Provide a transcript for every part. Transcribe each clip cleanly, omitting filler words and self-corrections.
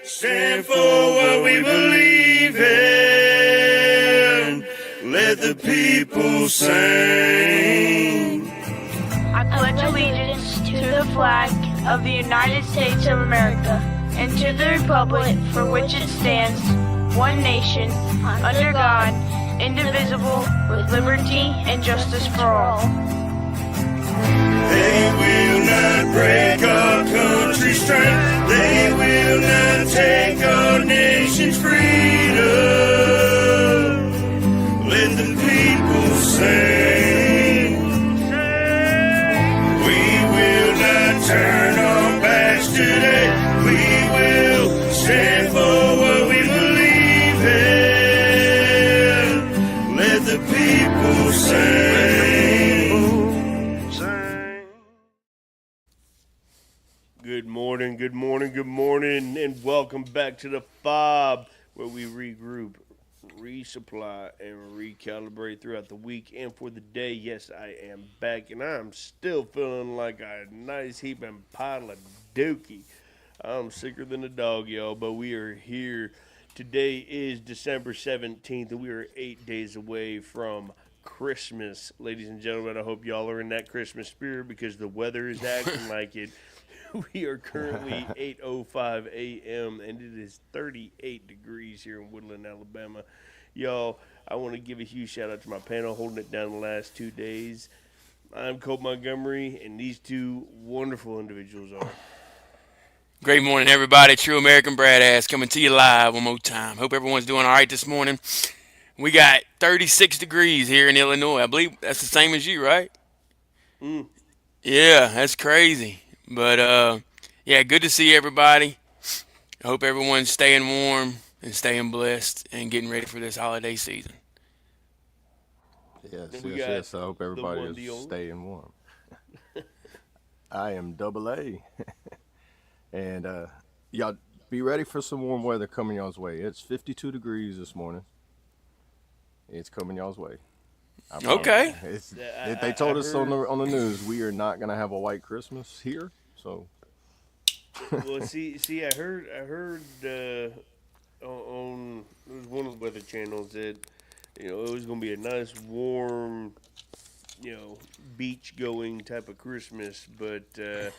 stand for what we believe in. Let the people sing. I pledge allegiance to the flag of the United States of America and to the republic for which it stands, one nation, under God, indivisible, with liberty and justice for all. They will not break our country's strength. They will not take our nation's freedom. Let the people sing. We will not turn our backs today. We will stand for what we believe in. Let the people sing. Good morning, and welcome back to the F.O.B, where we regroup, resupply, and recalibrate throughout the week and for the day. Yes, I am back, and I'm still feeling like a nice heaping pile of dookie. I'm sicker than a dog, y'all, but we are here. Today is December 17th, and we are 8 days away from Christmas. Ladies and gentlemen, I hope y'all are in that Christmas spirit because the weather is acting like it. We are currently 8:05 a.m. and it is 38 degrees here in Woodland, Alabama. Y'all, I want to give a huge shout out to my panel holding it down the last 2 days. I'm Colt Montgomery, and these two wonderful individuals are. Great morning, everybody. True American Brad Ass coming to you live one more time. Hope everyone's doing all right this morning. We got 36 degrees here in Illinois. I believe that's the same as you, right? Yeah, that's crazy. But, yeah, good to see everybody. I hope everyone's staying warm and staying blessed and getting ready for this holiday season. Yes. I hope everybody is staying warm. I am Double A. And y'all be ready for some warm weather coming y'all's way. It's 52 degrees this morning. It's coming y'all's way. Okay. They told us on the news we are not gonna have a white Christmas here. So. Well, see, I heard on it was one of the weather channels that it was gonna be a nice warm, beach going type of Christmas, but I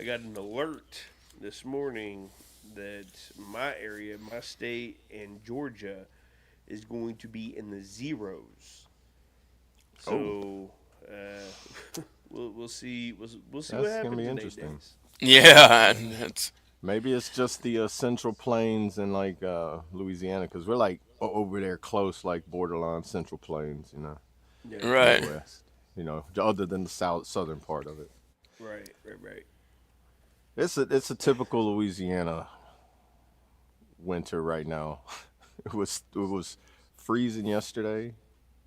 got an alert this morning that my area, my state, and Georgia is going to be in the zeros. So we'll see. We'll see what happens. That's gonna be in 8 interesting. days. Yeah. Maybe it's just the Central Plains and like Louisiana, because we're like over there close, like borderline Central Plains, Yeah. Right. Midwest, other than the southern part of it. Right. It's a typical Louisiana winter right now. It was freezing yesterday,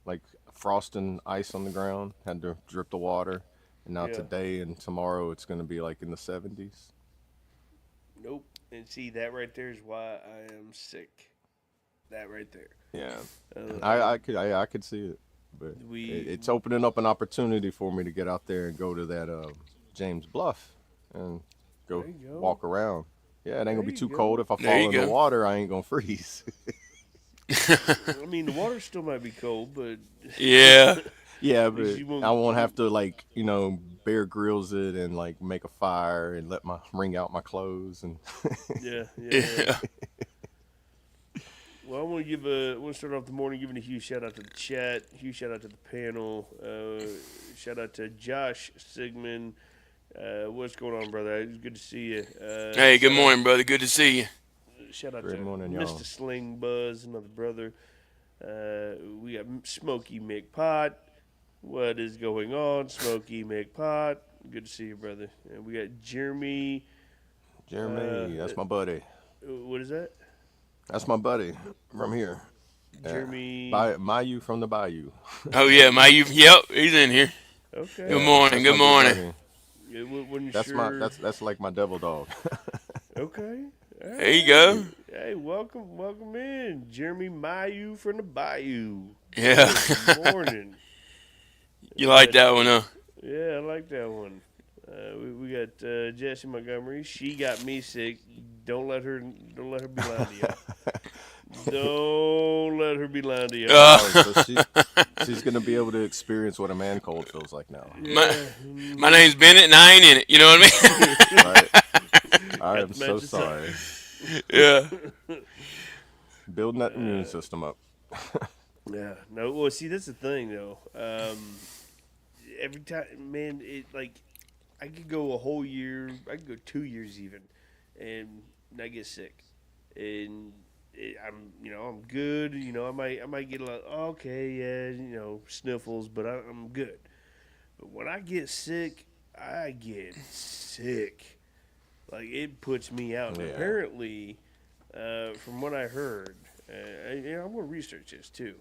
like frost and ice on the ground. Had to drip the water, and now today and tomorrow it's going to be like in the 70s. Nope. And see, that right there is why I am sick. That right there. Yeah, I could see it, but it's opening up an opportunity for me to get out there and go to that James Bluff and go walk around. Yeah, it ain't gonna be too cold. If I fall in the water, I ain't gonna freeze. I mean, the water still might be cold, but Yeah. Yeah, but I won't have to Bear Grylls it and like make a fire and wring out my clothes and. Yeah. Well, I want to start off the morning giving a huge shout out to the chat, huge shout out to the panel, shout out to Josh Sigmund. What's going on, brother? It's good to see you. Hey, good morning, brother. Good to see you. Shout out Good to morning, y'all. Mr. Sling Buzz, another brother. We got Smokey McPot. What is going on, Smokey McPot? Good to see you, brother. And we got Jeremy. That's my buddy. What is that? That's my buddy from here. Jeremy. Mayu from the Bayou. Oh, yeah, yep, he's in here. Okay. Good morning. Good morning. Yeah, wasn't That's sure. that's like my devil dog. Okay. Right. There you go. Hey, welcome in, Jeremy Mayu from the Bayou. Yeah. Good morning. You like that one, huh? Yeah, I like that one. We got Jessie Montgomery. She got me sick. Don't let her be lying to y'all. Don't let her be lying to y'all. Uh, Oh, so she's gonna be able to experience what a man cold feels like now. my Yeah. my name's Bennett, and I ain't in it. You know what Right? I Got am the so matching sorry. I mean? Yeah. Building that immune system up. Yeah. No. Well, see, that's the thing, though. Every time, man, it like I could go a whole year. I could go 2 years even, and not get sick. And I'm good. I might get a lot. Okay, yeah, sniffles, but I'm good. But when I get sick, I get sick. Like it puts me out. And Yeah. apparently, from what I heard, I'm gonna research this too.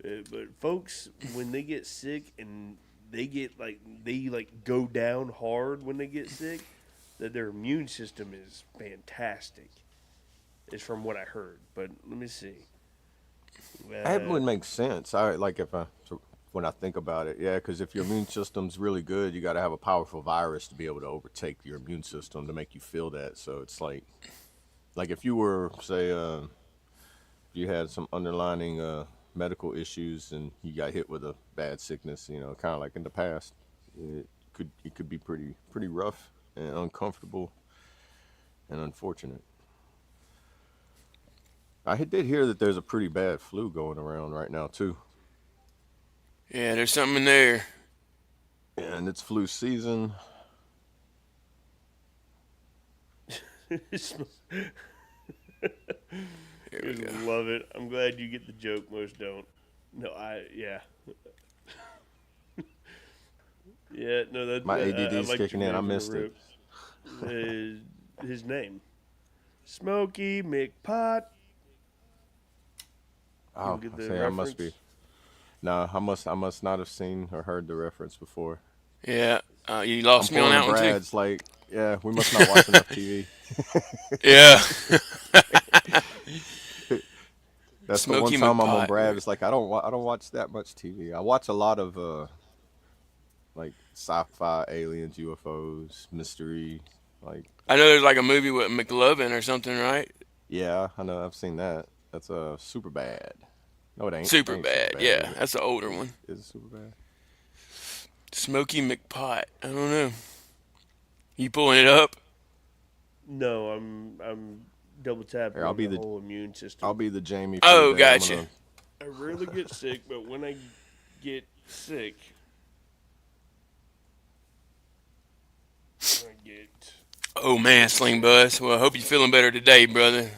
But folks, when they get sick and they go down hard when they get sick, that their immune system is fantastic. Is from what I heard. But let me see. That Uh, would make sense. I like if I so when I think about it, yeah, because if your immune system's really good, you got to have a powerful virus to be able to overtake your immune system to make you feel that. So it's like if you were say you had some underlining medical issues and you got hit with a bad sickness, kind of like in the past, it could be pretty rough and uncomfortable and unfortunate. Did hear that there's a pretty bad flu going around right now too, Yeah, there's something in there. and it's flu season. just Here we go. love it. I'm glad you get the joke. Most don't. No, yeah. Yeah, no, My I ADD's liked your kicking in. I name from missed the it. rip. His name, Smokey McPot. You Oh, get I the say I must be. reference? No, I must not have seen or heard the reference before. Yeah. You I'm lost me on pulling a that one too. Brad's like, yeah, we must not watch enough TV. Yeah. That's the one Smoky time I'm on McPot. Brad. It's like I don't watch that much TV. I watch a lot of like sci-fi, aliens, UFOs, mystery. Like, I know there's like a movie with McLovin or something, right? yeah, I know I've seen that. That's super bad. No, it ain't. It Super ain't super bad. bad, is Yeah, it? that's the older one. Is it super bad? Smoky McPot. I don't know. You pulling it up? No, I'm double tapping Here, I'll on be the the whole immune I'll system. be the Jamie for the Oh, day. I'm gotcha. gonna. I rarely get sick, but when I get sick, I get. Oh man, Sling Bus. Well, I hope you're feeling better today, brother.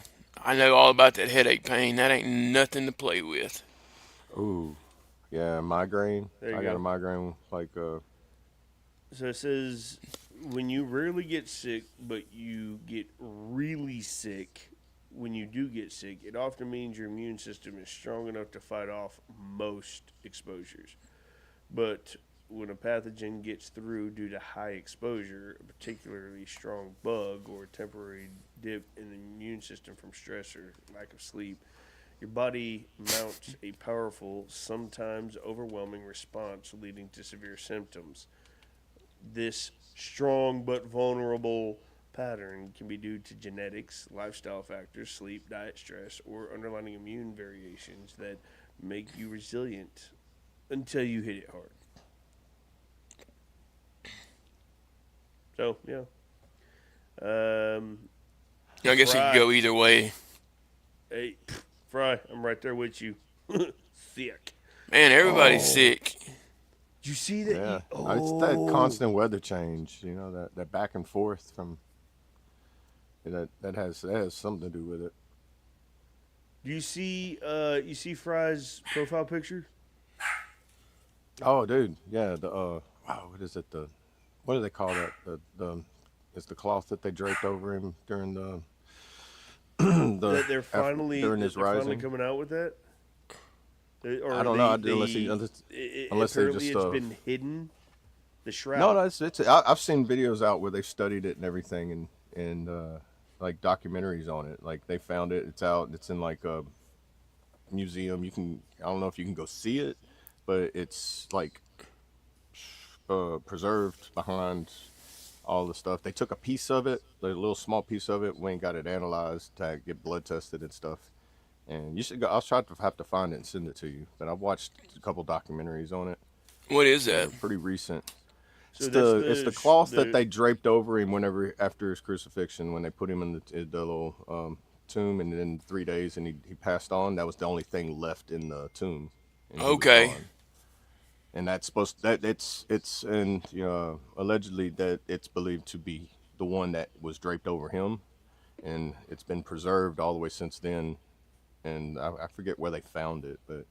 I know all about that headache pain. That ain't nothing to play with. Ooh, yeah, migraine. There you I got a go. migraine. So it says when you rarely get sick, but you get really sick, when you do get sick, it often means your immune system is strong enough to fight off most exposures. But when a pathogen gets through due to high exposure, a particularly strong bug or a temporary dip in the immune system from stress or lack of sleep, your body mounts a powerful, sometimes overwhelming response leading to severe symptoms. This strong but vulnerable pattern can be due to genetics, lifestyle factors, sleep, diet, stress, or underlying immune variations that make you resilient until you hit it hard. So, yeah. I guess it could Fry. go either way. Hey, Fry, I'm right there with you. Sick. Man, everybody's Oh, sick. Did you see that? yeah. It's that Oh. constant weather change. That back and forth from that has something to do with it. Do you see Fry's profile picture? Oh, dude, yeah. Wow, what is it? What do they call that? The it's the cloth that they draped over him during the That they're finally during that his they're finally rising. coming out with that? I Or don't know unless they apparently just it's been hidden, the no, shroud. no. I've seen videos out where they've studied it and everything and like documentaries on it. Like they found it. It's out. It's in like a museum. I don't know if you can go see it, but it's like preserved behind all the stuff. They took a piece of it, a little small piece of it, went and got it analyzed to get blood tested and stuff. And you should go. I'll try to have to find it and send it to you. But I've watched a couple documentaries on it. What is that? They're pretty recent. So that's It's the cloth that they draped over him whenever after his crucifixion, when they put him in the little tomb, and then 3 days, and he passed on. That was the only thing left in the tomb. And he was Okay. gone. And that's supposed that it's and allegedly that it's believed to be the one that was draped over him, and it's been preserved all the way since then. And I forget where they found it, but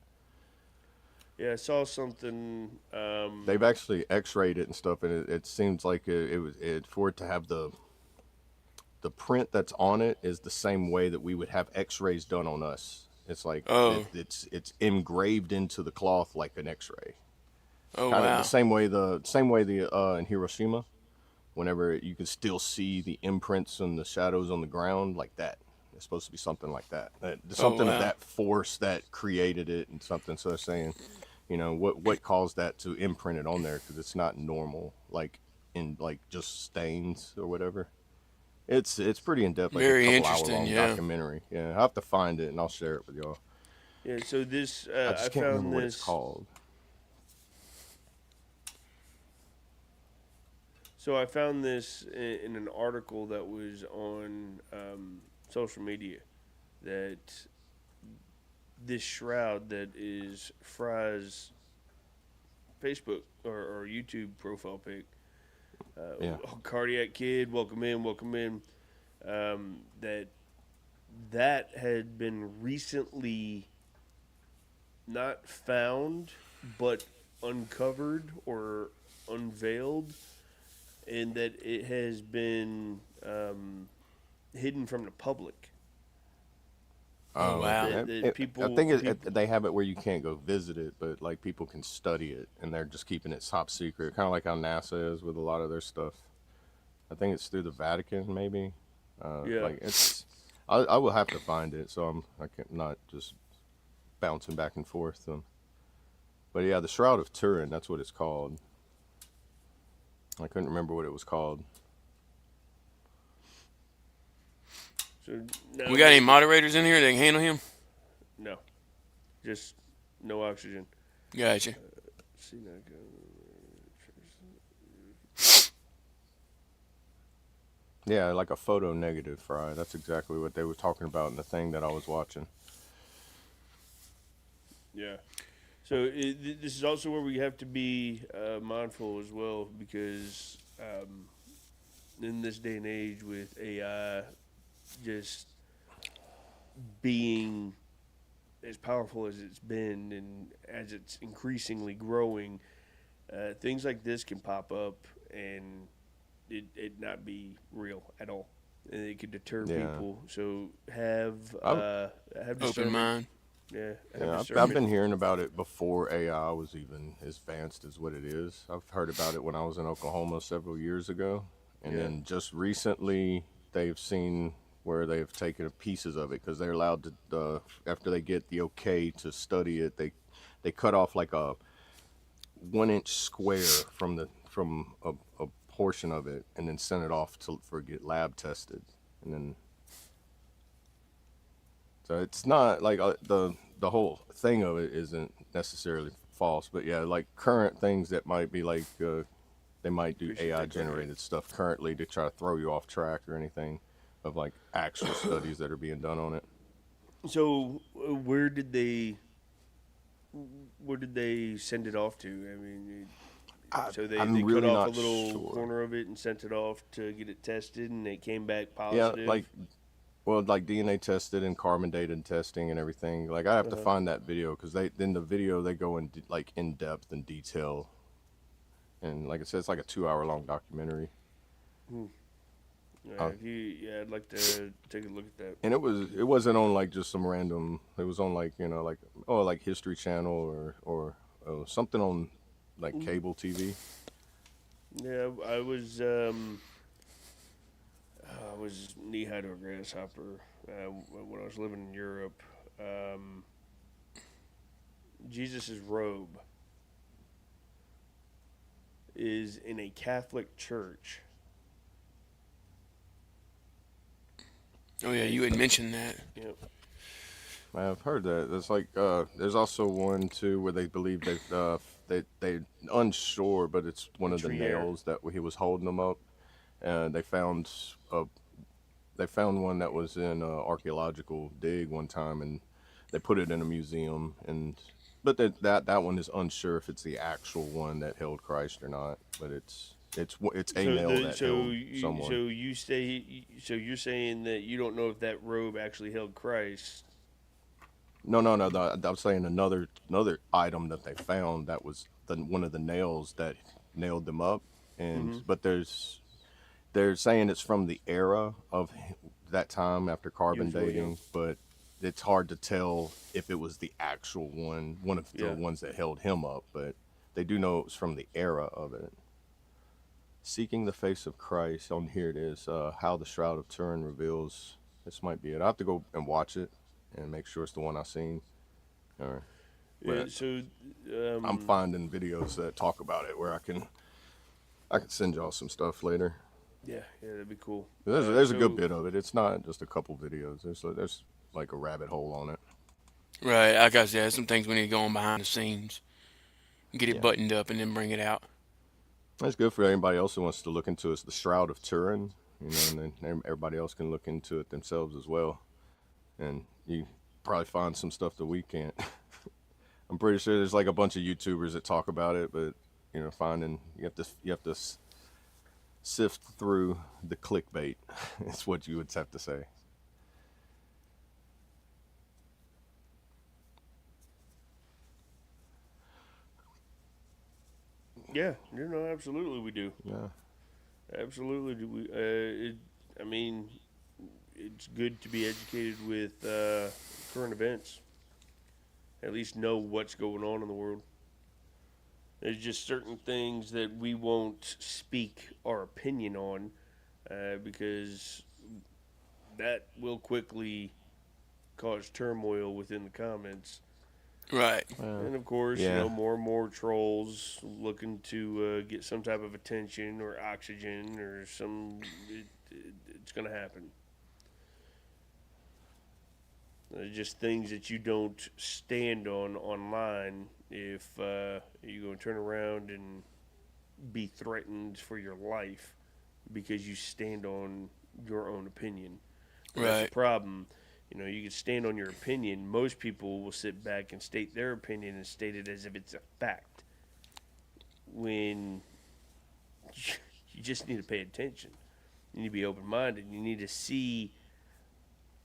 Yeah, I saw something. they've actually X-rayed it and stuff, and it seems like for it to have the print that's on it is the same way that we would have X-rays done on us. It's like Oh. it's engraved into the cloth like an X-ray. Oh Kind of wow. the same way in Hiroshima, whenever you can still see the imprints and the shadows on the ground like that. It's supposed to be something like that. Something wow. of that force that created it and something. So they're saying, what caused that to imprint it on there, because it's not normal, like in like just stains or whatever. It's pretty in depth, like Very a couple hour interesting, long yeah. documentary. Yeah, I have to find it and I'll share it with y'all. Yeah, so this I I just can't found remember what it's this. called. So I found this in an article that was on social media, that this shroud that is Fry's Facebook or YouTube profile pic. Yeah. Cardiac Kid, welcome in, welcome in. That had been recently not found, but uncovered or unveiled, and that it has been hidden from the public. Oh, wow. People, I think they have it where you can't go visit it, but like people can study it, and they're just keeping it top secret, kind of like how NASA is with a lot of their stuff. I think it's through the Vatican, maybe. Yeah. Like I will have to find it, so I can't not just bouncing back and forth. But yeah, the Shroud of Turin, that's what it's called. I couldn't remember what it was called. So now We got any moderators in here that can handle him? No, just no oxygen. Gotcha. See now. Yeah, like a photo negative fry. That's exactly what they were talking about in the thing that I was watching. Yeah. So this is also where we have to be mindful as well, because in this day and age with AI just being as powerful as it's been and as it's increasingly growing, things like this can pop up and it not be real at all. And it could deter Yeah. people. So have Open discernment. mind. Yeah, Yeah, I've discernment. been hearing about it before AI was even as advanced as what it is. I've heard about it when I was in Oklahoma several years ago. And Yeah. then just recently, they've seen where they've taken pieces of it, because they're allowed to, after they get the okay to study it, they cut off like a 1 inch square from a portion of it, and then send it off for get lab tested. And then so it's not like the whole thing of it isn't necessarily false, but yeah, like current things that might be like they might do We should AI take that generated stuff currently to try to throw you off track or anything of like actual studies that are being done on it. So where did they send it off to? I mean, so they I'm cut really off a not little sure. corner of it and sent it off to get it tested, and it came back Yeah, positive. like DNA tested and carbon dated testing and everything. Like I have to find that video, because in the video they go in like in depth and detail, and like I said, it's like a 2 hour long documentary. I'd like to take a look at that. And it wasn't on like just some random. It was on like like History Channel or something on like cable TV. Yeah, I was knee high to a grasshopper when I was living in Europe. Jesus' robe is in a Catholic church Oh yeah, you had mentioned that. Yep. I've heard that. There's like there's also one too where they believe they unsure, but it's one A of the trier. nails that he was holding them up, and a they found one that was in a archaeological dig one time, and they put it in a museum, and but that one is unsure if it's the actual one that held Christ or not, but it's a So nail the that so held you someone. so you say so you're saying that you don't know if that robe actually held Christ. No, no, no. I'm saying another item that they found that was one of the nails that nailed them up, and Mm-hmm. but they're saying it's from the era of that time after He carbon was really young. dating, but it's hard to tell if it was the actual one of the Yeah. ones that held him up. But they do know it was from the era of it. Seeking the face of Christ. On here it is. How the Shroud of Turin reveals. This might be it. I have to go and watch it and make sure it's the one I seen. All right. Yeah, But so I'm finding videos that talk about it where I can send y'all some stuff later. yeah, that'd be cool. There's a good So bit of it. It's not just a couple videos. There's like a rabbit hole on it. Right, like I said, some things we need to go on behind the scenes, get it Yeah, buttoned up, and then bring it out. that's good for anybody else who wants to look into it. It's the Shroud of Turin, and then everybody else can look into it themselves as well. And you probably find some stuff that we can't. I'm pretty sure there's like a bunch of YouTubers that talk about it, but finding you have to sift through the clickbait. It's what you would have to say. yeah, absolutely we do. Yeah. Absolutely do we. I mean, it's good to be educated with current events. At least know what's going on in the world. There's just certain things that we won't speak our opinion on because that will quickly cause turmoil within the comments. Right. And of course, Yeah. more and more trolls looking to get some type of attention or oxygen or some. It's going to happen. Just things that you don't stand on online if you're going to turn around and be threatened for your life because you stand on your own opinion. And that's the Right. problem. You can stand on your opinion. Most people will sit back and state their opinion and state it as if it's a fact. When you just need to pay attention. You need to be open minded. You need to see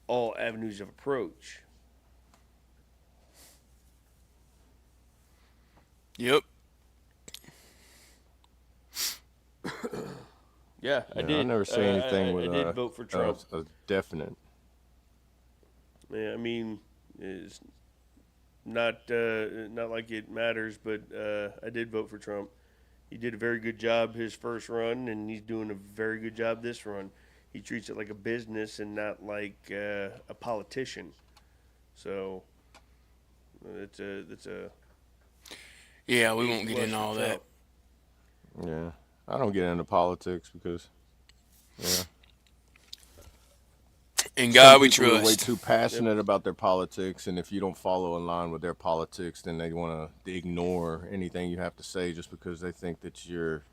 all avenues of approach. Yep. Yeah, I Yeah, I did. never say anything with I did vote for Trump. a definite. Yeah, I mean, it's not like it matters, but I did vote for Trump. He did a very good job his first run, and he's doing a very good job this run. He treats it like a business and not like a politician. So it's a Yeah, we A won't get plus into for all Trump. that. Yeah, I don't get into politics because yeah, In some God we people are way trust. too Yep. passionate about their politics, and if you don't follow in line with their politics, then they want to ignore anything you have to say just because they think that you're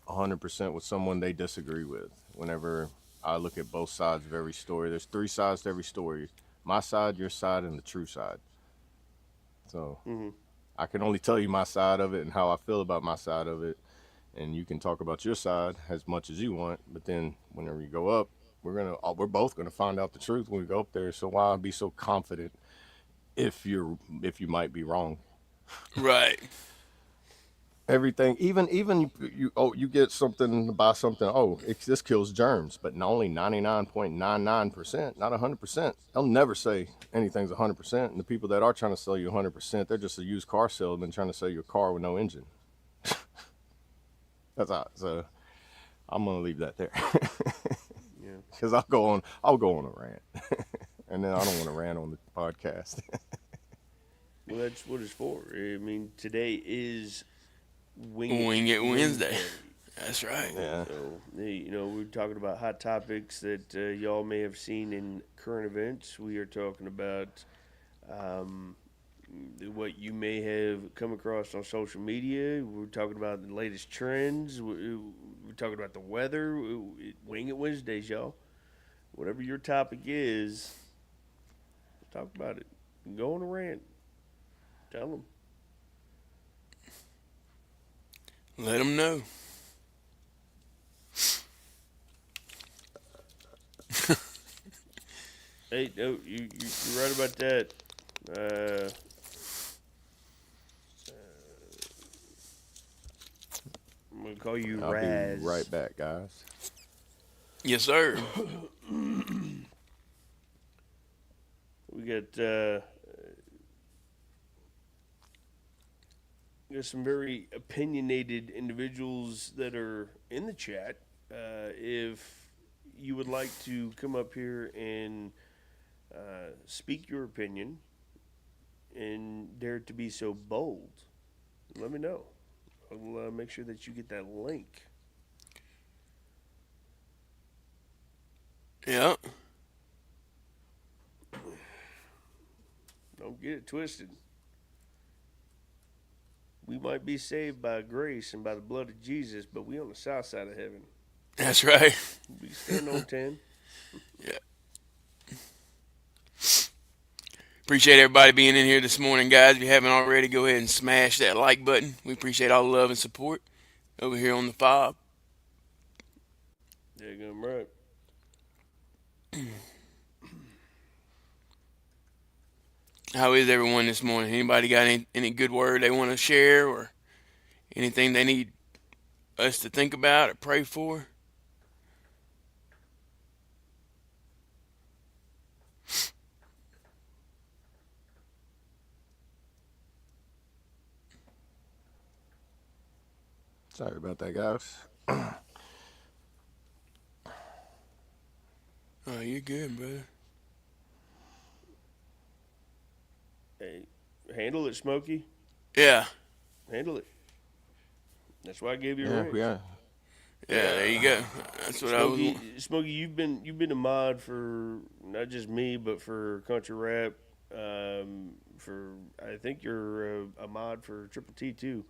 100% with someone they disagree with. Whenever I look at both sides of every story, there's three sides to every story: my side, your side, and the true side. So Hmm. I can only tell you my side of it and how I feel about my side of it, and you can talk about your side as much as you want. But then whenever you go up, we're both gonna find out the truth when we go up there. So why be so confident if you might be wrong? Right. Everything, even you get something to buy something. Oh, this kills germs, but only 99.99%, not 100%. They'll never say anything's 100%. And the people that are trying to sell you 100%, they're just a used car salesman trying to sell you a car with no engine. That's all. So I'm gonna leave that there Yeah. because I'll go on a rant, and then I don't want to rant on the podcast. Well, that's what it's for. I mean, today is Wing It Wednesday. That's right. Yeah. So, we're talking about hot topics that y'all may have seen in current events. We are talking about um, what you may have come across on social media. We're talking about the latest trends. We're talking about the weather. Wing It Wednesdays, y'all. Whatever your topic is, talk about it. Go on a rant. Tell them. Let them know. Hey, no, you're right about that. Uh, I'm gonna call you I'll be Raz. right back, guys. Yes, sir. We got some very opinionated individuals that are in the chat. If you would like to come up here and speak your opinion and dare to be so bold, let me know. I'll make sure that you get that link. Yeah. Don't get it twisted. We might be saved by grace and by the blood of Jesus, but we on the south side of heaven. That's right. We stand on 10. Yeah. Appreciate everybody being in here this morning, guys. If you haven't already, go ahead and smash that like button. We appreciate all the love and support over here on the F.O.B. Yeah, I'm right. How is everyone this morning? Anybody got any good word they want to share or anything they need us to think about or pray for? Sorry about that, guys. Oh, you're good, brother. Hey, handle it, Smokey. Yeah. Handle it. That's why I gave you a Yeah, raise. yeah. Yeah, there you go. That's what I was. Smokey, you've been a mod for not just me, but for country rap. For I think you're a mod for Triple T too.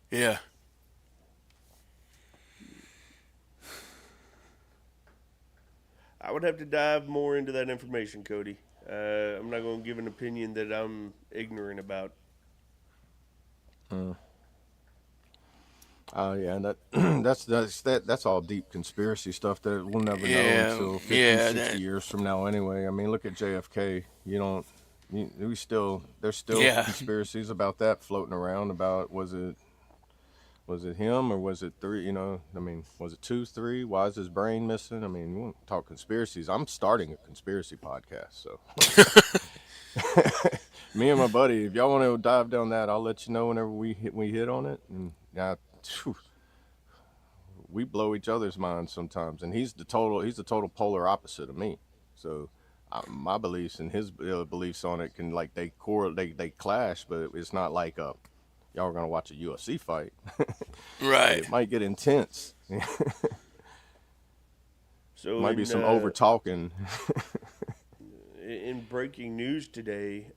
Yeah. I would have to dive more into that information, Cody. I'm not going to give an opinion that I'm ignorant about. Yeah, and that's all deep conspiracy stuff that we'll never know Yeah. until 50, Yeah. 60 years from now anyway. I mean, look at JFK. There's still Yeah. conspiracies about that floating around about was it him or was it three, I mean, was it 2, 3? Why is his brain missing? I mean, we won't talk conspiracies. I'm starting a conspiracy podcast, so me and my buddy, if y'all want to dive down that, I'll let you know whenever we hit on it. And yeah, we blow each other's minds sometimes, and he's the total polar opposite of me. So my beliefs and his beliefs on it can they clash, but it's not like y'all are gonna watch a UFC fight. Right. It might get intense. So Might be some over talking. In breaking news today,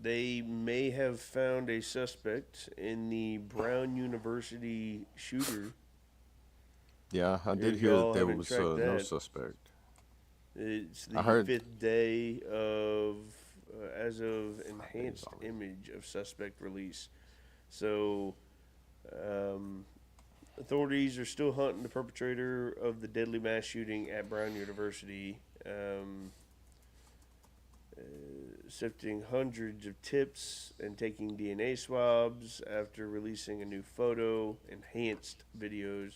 they may have found a suspect in the Brown University shooter. Yeah, I did If hear y'all that there haven't was tracked no that. suspect. It's the I heard- 5th day of as of enhanced image of suspect release. So, authorities are still hunting the perpetrator of the deadly mass shooting at Brown University, sifting hundreds of tips and taking DNA swabs after releasing a new photo, enhanced videos,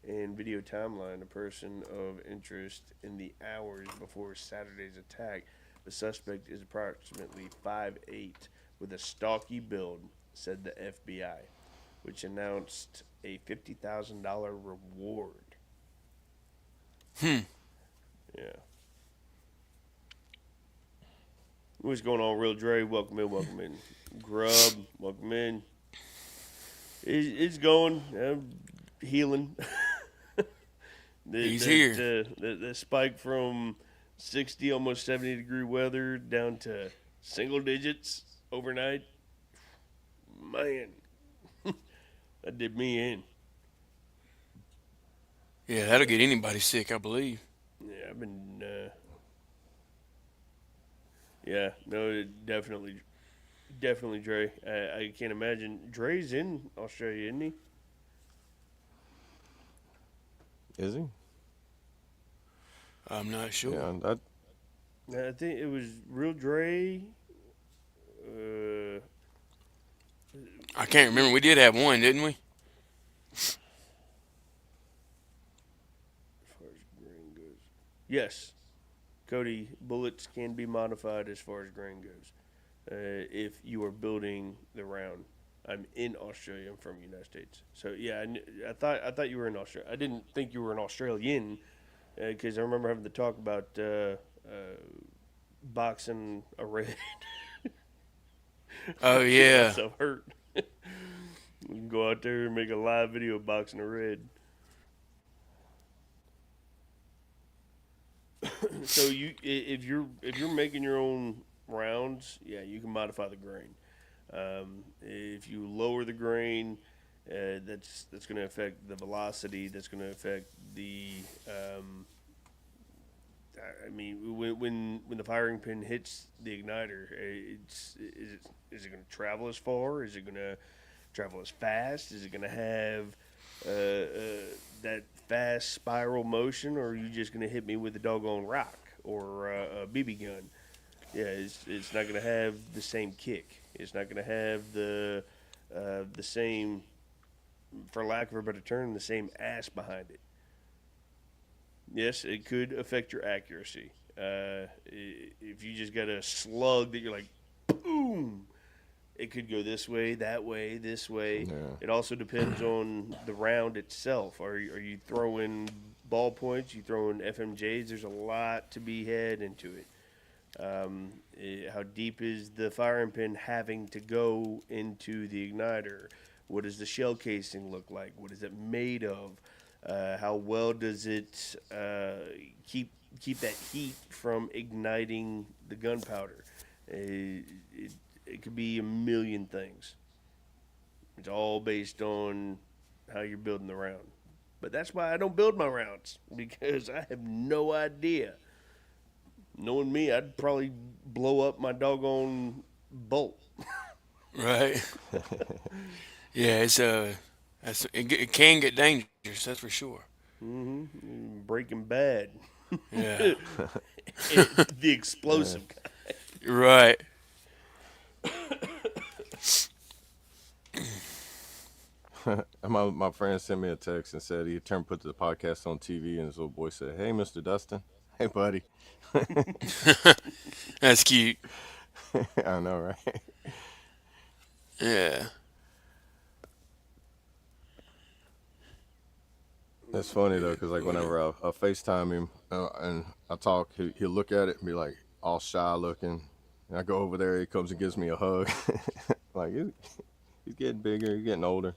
and video timeline. A person of interest in the hours before Saturday's attack. The suspect is approximately 5'8", with a stocky build, said the FBI, which announced a $50,000 reward. Yeah. What's going on, Real Dre? Welcome in, welcome in. Grub, welcome in. It's going. Healing. He's here. The spike from 60, almost 70-degree weather down to single digits overnight. Man, that did me in. Yeah, that'll get anybody sick, I believe. Yeah, I've been. Yeah, no, definitely Dre. I can't imagine. Dre's in Australia, isn't he? Is he? I'm not sure. Yeah, I think it was Real Dre. Uh, I can't remember. We did have one, didn't we? as far as grain goes, yes. Cody, bullets can be modified as far as grain goes. If you are building the round, I'm in Australia. I'm from the United States, so yeah. I thought you were in Australia. I didn't think you were an Australian because I remember having the talk about boxing a red. Oh, yeah. Myself hurt. We can go out there and make a live video of boxing a red. So if you're making your own rounds, yeah, you can modify the grain. If you lower the grain, that's going to affect the velocity. That's going to affect the. I mean, when the firing pin hits the igniter, is it going to travel as far? Is it going to travel as fast? Is it going to have that fast spiral motion, or are you just going to hit me with a doggone rock or a BB gun? Yeah, it's not going to have the same kick. It's not going to have the same, for lack of a better term, the same ass behind it. Yes, it could affect your accuracy. If you just got a slug that you're like, boom, it could go this way, that way, this way. Yeah. It also depends on the round itself. Are you throwing ballpoints? You throwing FMJs? There's a lot to be had into it. How deep is the firing pin having to go into the igniter? What does the shell casing look like? What is it made of? How well does it keep that heat from igniting the gunpowder? It could be a million things. It's all based on how you're building the round. But that's why I don't build my rounds, because I have no idea. Knowing me, I'd probably blow up my doggone bolt. Right. Yeah, it can get dangerous, that's for sure. Mm-hmm. Breaking Bad. Yeah. The explosive guy. Right. my friend sent me a text and said he put the podcast on TV, and his little boy said, "Hey, Mr. Dustin." Hey, buddy. That's cute. I know, right? Yeah. That's funny though, because like whenever I FaceTime him and I talk, he'll look at it and be like all shy looking. And I go over there, he comes and gives me a hug. Like he's getting bigger, he's getting older.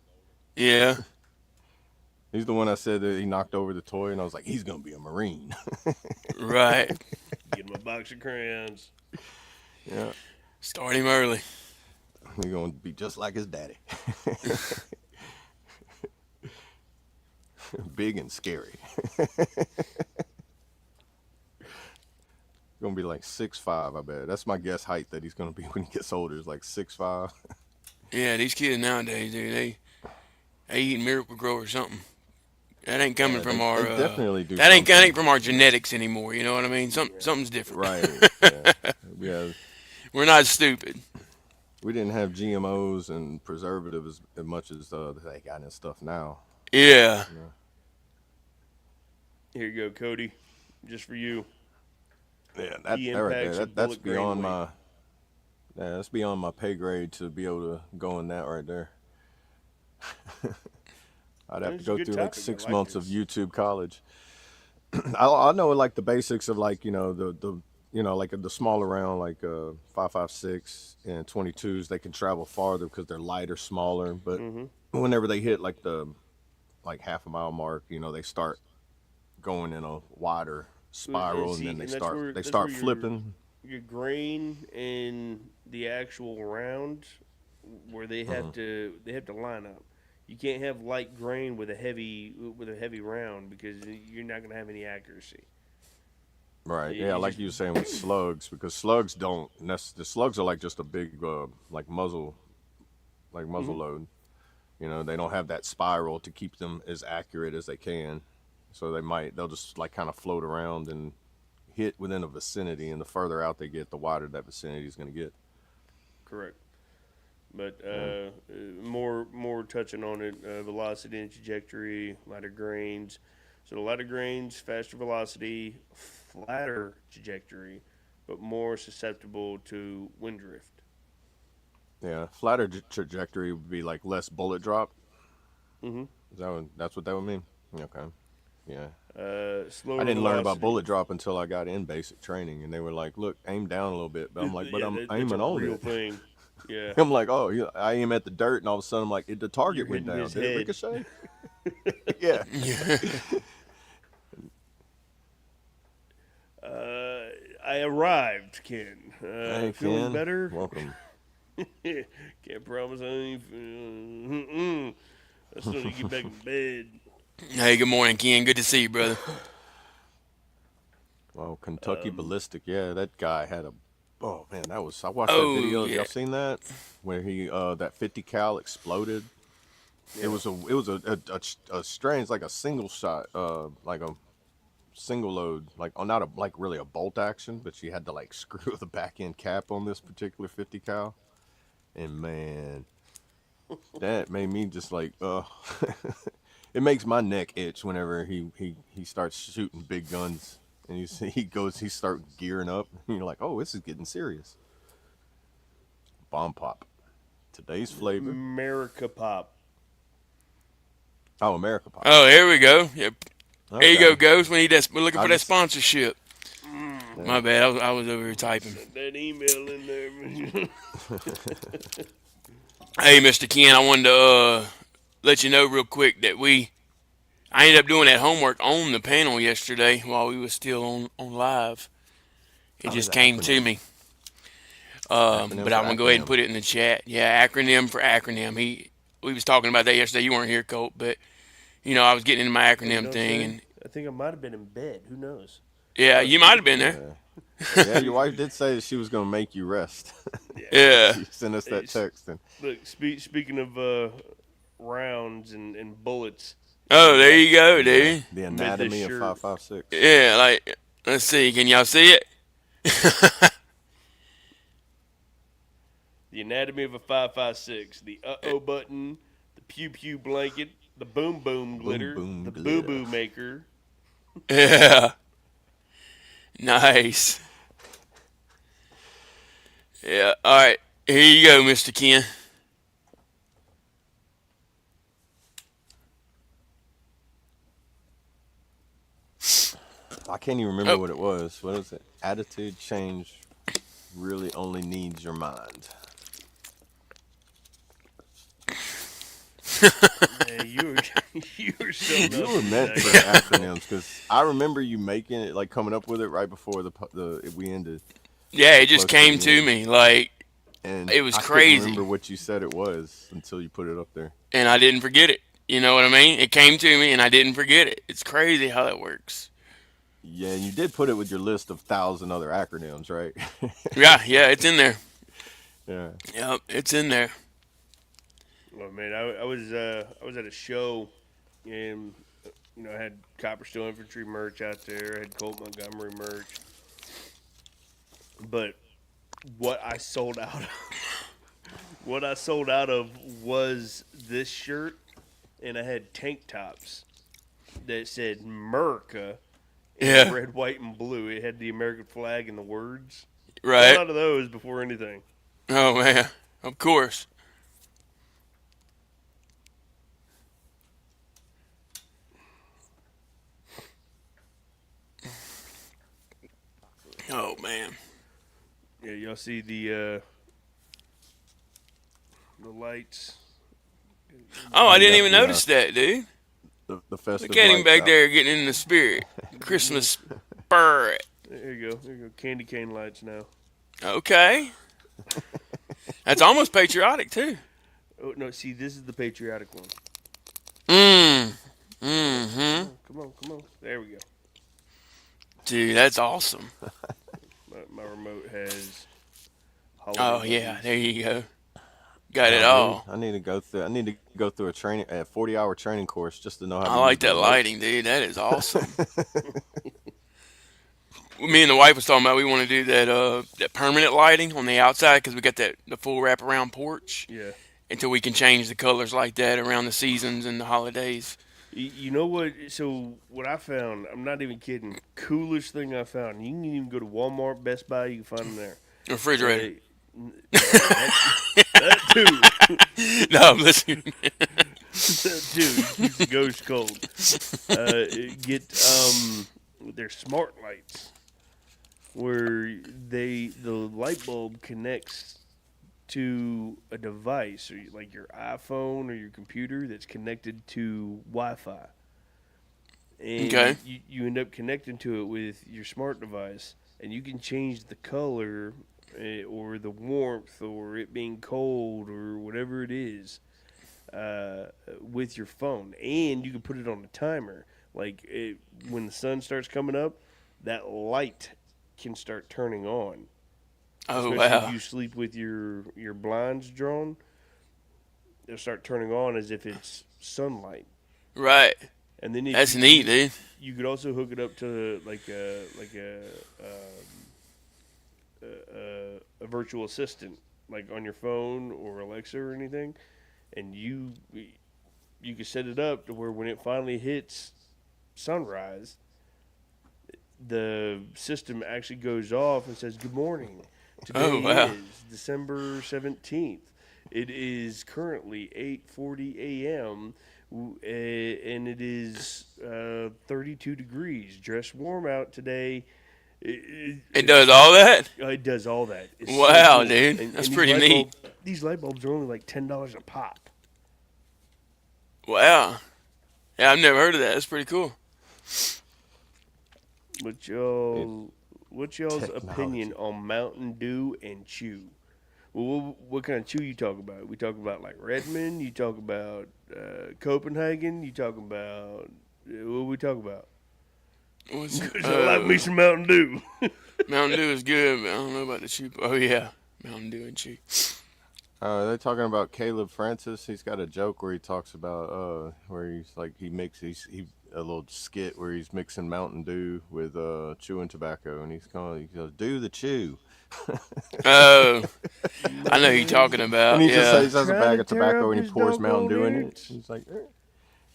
Yeah. He's the one I said that he knocked over the toy, and I was like, he's gonna be a Marine. Right. Get him a box of crayons. Yeah, Start him early. he's gonna be just like his daddy. Big and scary. Gonna be like 6'5", I bet. That's my guess height that he's gonna be when he gets older, is like 6'5". Yeah, these kids nowadays, dude, they eating Miracle Grow or something. That ain't coming from they our. definitely do that ain't something. from our genetics anymore. You know what I mean? Something's different. Right. Yeah. Yeah. We're not stupid. We didn't have GMOs and preservatives as much as they got in stuff now. Yeah. You know? Here you go, Cody. Just for you. Yeah, that right there, that's beyond my. Yeah, that's beyond my pay grade to be able to go in that right there. I'd have to go through like 6 months of YouTube college. I know like the basics of like the like the smaller round like 5.56 and 22s. They can travel farther because they're lighter, smaller. But whenever they hit like the like half a mile mark, they start going in a wider And spiral, and then see, they and start they that's where start flipping. your grain and the actual round where they have to line up. You can't have light grain with a heavy round because you're not going to have any accuracy. Right. You Yeah, you like just you were saying with slugs, because slugs don't. The slugs are like just a big like muzzle Mhm. load. They don't have that spiral to keep them as accurate as they can. So they'll just like kind of float around and hit within a vicinity, and the further out they get, the wider that vicinity is going to get. correct. But Yeah. more touching on it, velocity and trajectory, lighter grains. So the lighter grains, faster velocity, flatter trajectory, but more susceptible to wind drift. Yeah. Flatter trajectory would be like less bullet drop. Hmm. That's what that would mean? Okay. Yeah. I Slower didn't learn about velocity. bullet drop until I got in basic training, and they were like, "Look, aim down a little bit." But I'm like, "But Yeah, I'm that's a aiming on real it." thing. Yeah, I'm like, "Oh, yeah." I aim at the dirt, and all of a sudden, I'm like, "The you're target went hitting down. his Did it head. ricochet?" Yeah. Yeah. Uh, I arrived, Ken. Hey, Feeling Ken, better? welcome. Can't promise I ain't. I still need to get back in bed. Hey, good morning, Ken. Good to see you, brother. Well, Kentucky Um, Ballistic. Yeah, that guy had a. Oh man, that was. I watched that Oh video. yeah, Y'all seen that? Where he that 50 cal exploded. It yeah. was a strange, like a single shot, like a single load, like not a like really a bolt action, but she had to like screw the back end cap on this particular 50 cal, and man, that made me just like, it makes my neck itch whenever he starts shooting big guns, and you see he start gearing up, and you're like, oh, this is getting serious. Bomb pop, today's flavor. America Pop. Oh, America pop. oh, here we go. Yep. There you go, Okay, Ghost. We're looking I for that just sponsorship. yeah. My bad. I was over here typing. Sent that email in there. Hey, Mr. Ken, I wanted to let you know real quick that I ended up doing that homework on the panel yesterday while we was still on live. It Oh, there's just an came to acronym. me. Acronym But for I'm gonna go ahead and acronym. put it in the chat. Yeah, acronym for acronym. We was talking about that yesterday. You weren't here, Colt, but I was getting into my Hey, you acronym know what I'm thing, saying? and I think I might have been in bed. Who knows? yeah, Oh, you might have speaking. been there. Yeah. Yeah, your wife did say that she was gonna make you rest. Yeah. Yeah. She sent us Hey, that text, and look. Speaking of rounds and bullets, Oh, there I you go, yeah, dude. the made this anatomy of shirt. 5.56. Yeah, like let's see. Can y'all see it? The anatomy of a 5.56. The button. The pew pew blanket. The boom boom Boom glitter. boom The boo glitter. boo maker. Yeah. Nice. Yeah. All right. Here you go, Mr. Ken. I can't even remember Oh. what it was. What is it? Attitude change really only needs your mind. Man, you were you were something You else were meant today. for acronyms because I remember you making it, like coming up with it right before the we ended, Yeah, it or just close to came the to end, me like and it was I couldn't crazy, remember what you said it was until you put it up there. and I didn't forget it. You know what I mean? It came to me, and I didn't forget it. It's crazy how that works. Yeah, and you did put it with your list of 1,000 other acronyms, right? Yeah, yeah, it's in there. Yeah. Yep, it's in there. Oh man, I was at a show, and I had Copper Steel Infantry merch out there. I had Colt Montgomery merch, but what I sold out of, what I sold out of was this shirt, and I had tank tops that said America in Yeah, red, white, and blue. It had the American flag and the words. Sold right. out of those before anything. Oh man, of course. Oh man. Yeah, y'all see the lights Oh, I Hang didn't up even notice that, dude. the festive Look at him lights back out. there getting in the spirit. Christmas spirit. There you go. There you go. Candy cane lights now. Okay. That's almost patriotic, too. Oh no! See, this is the patriotic one. Mm. Come Mm-hmm. on, come on, come on. There we go. Dude, that's awesome. My remote has holiday Oh, yeah. buttons. There you go. Got it Oh, all. I need to go through. I need to go through a 40-hour training course just to know how I to use like the that remote. lighting, dude. That is awesome. Me and the wife was talking about we want to do that permanent lighting on the outside because we got the full wraparound porch Yeah. until we can change the colors like that around the seasons and the holidays. You know what? So what I found, I'm not even kidding. Coolest thing I found. You can even go to Walmart, Best Buy. You can find them there. Refrigerator. That too. No, I'm listening. That too. Keeps the ghost cold. Get their smart lights, where the light bulb connects to a device, or like your iPhone or your computer that's connected to Wi-Fi, and Okay. you end up connecting to it with your smart device, and you can change the color or the warmth or it being cold or whatever it is with your phone, and you can put it on a timer. Like when the sun starts coming up, that light can start turning on. Oh, Especially if wow. you sleep with your blinds drawn, they'll start turning on as if it's sunlight. Right. And then if That's neat, dude. you could also hook it up to a virtual assistant, like on your phone or Alexa or anything, and you can set it up to where when it finally hits sunrise, the system actually goes off and says, "Good morning. Oh, Today wow. is December 17th. It is currently 8:40 a.m. And it is 32 degrees. Dress warm out today." It does all that? It does all that. It's so Wow, cool. dude. And That's these pretty neat. These light bulbs are only like $10 a pop. Wow. Yeah, I've never heard of that. That's pretty cool. What It, what's y'all's opinion technology. on Mountain Dew and chew? Well, what kind of chew you talk about? We talk about like Redmond. You talk about Copenhagen. You talk about what we talk about? What's, 'Cause I like me some Mountain Dew. Mountain Dew is good, but I don't know about the cheap. Oh, yeah. Mountain Dew and cheap. They're talking about Caleb Francis. He's got a joke where he talks about where he's like he a little skit where he's mixing Mountain Dew with chewing tobacco, and he goes, "Do the chew," Oh, I know who you're Man, talking and about. he just Yeah. has a trying bag to of tear tobacco up and he his pours Mountain doggone Dew in it. innards. He's like, "Eh."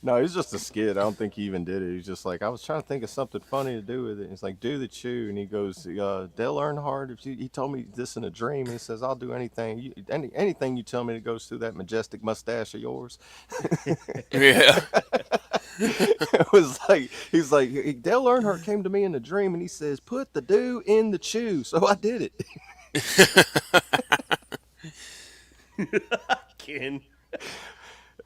No, it's just a skit. I don't think he even did it. He's just like, I was trying to think of something funny to do with it. It's like, do the chew. And he goes, Dale Earnhardt, he told me this in a dream. And he says, I'll do anything. Anything you tell me that goes through that majestic mustache of yours. Yeah. It was like, he's like, Dale Earnhardt came to me in a dream and he says, put the do in the chew. So I did it. Ken.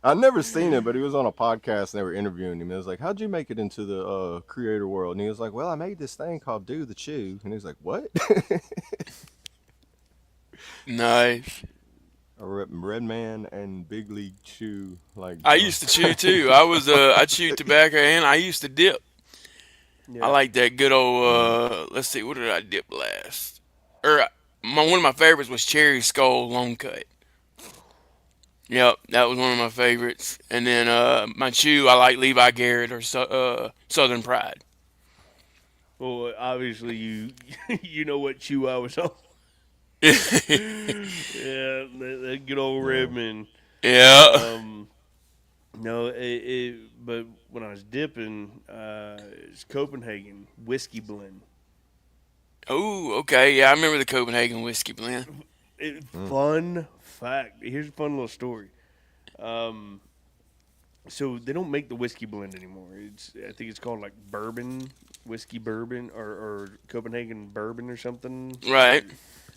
I've never seen it, but he was on a podcast and they were interviewing him. It was like, how'd you make it into the creator world? And he was like, well, I made this thing called Do the Chew. And he was like, what? Nice. Red Man and Big League Chew. Like, I used to chew too. I chewed tobacco and I used to dip. I Yeah. like that good old, let's see, what did I dip last? One of my favorites was Cherry Skull Long Cut. Yep, that was one of my favorites. And then my chew, I like Levi Garrett or Southern Pride. Well, obviously you know what chew I was on. Yeah. Yeah, that good old Redmond. No, but when I was dipping, it's Copenhagen whiskey blend. Oh, okay. Yeah, I remember the Copenhagen whiskey blend. Fun fact. Here's a fun little story. So they don't make the whiskey blend anymore. I think it's called like whiskey bourbon, or Copenhagen bourbon or something. Right.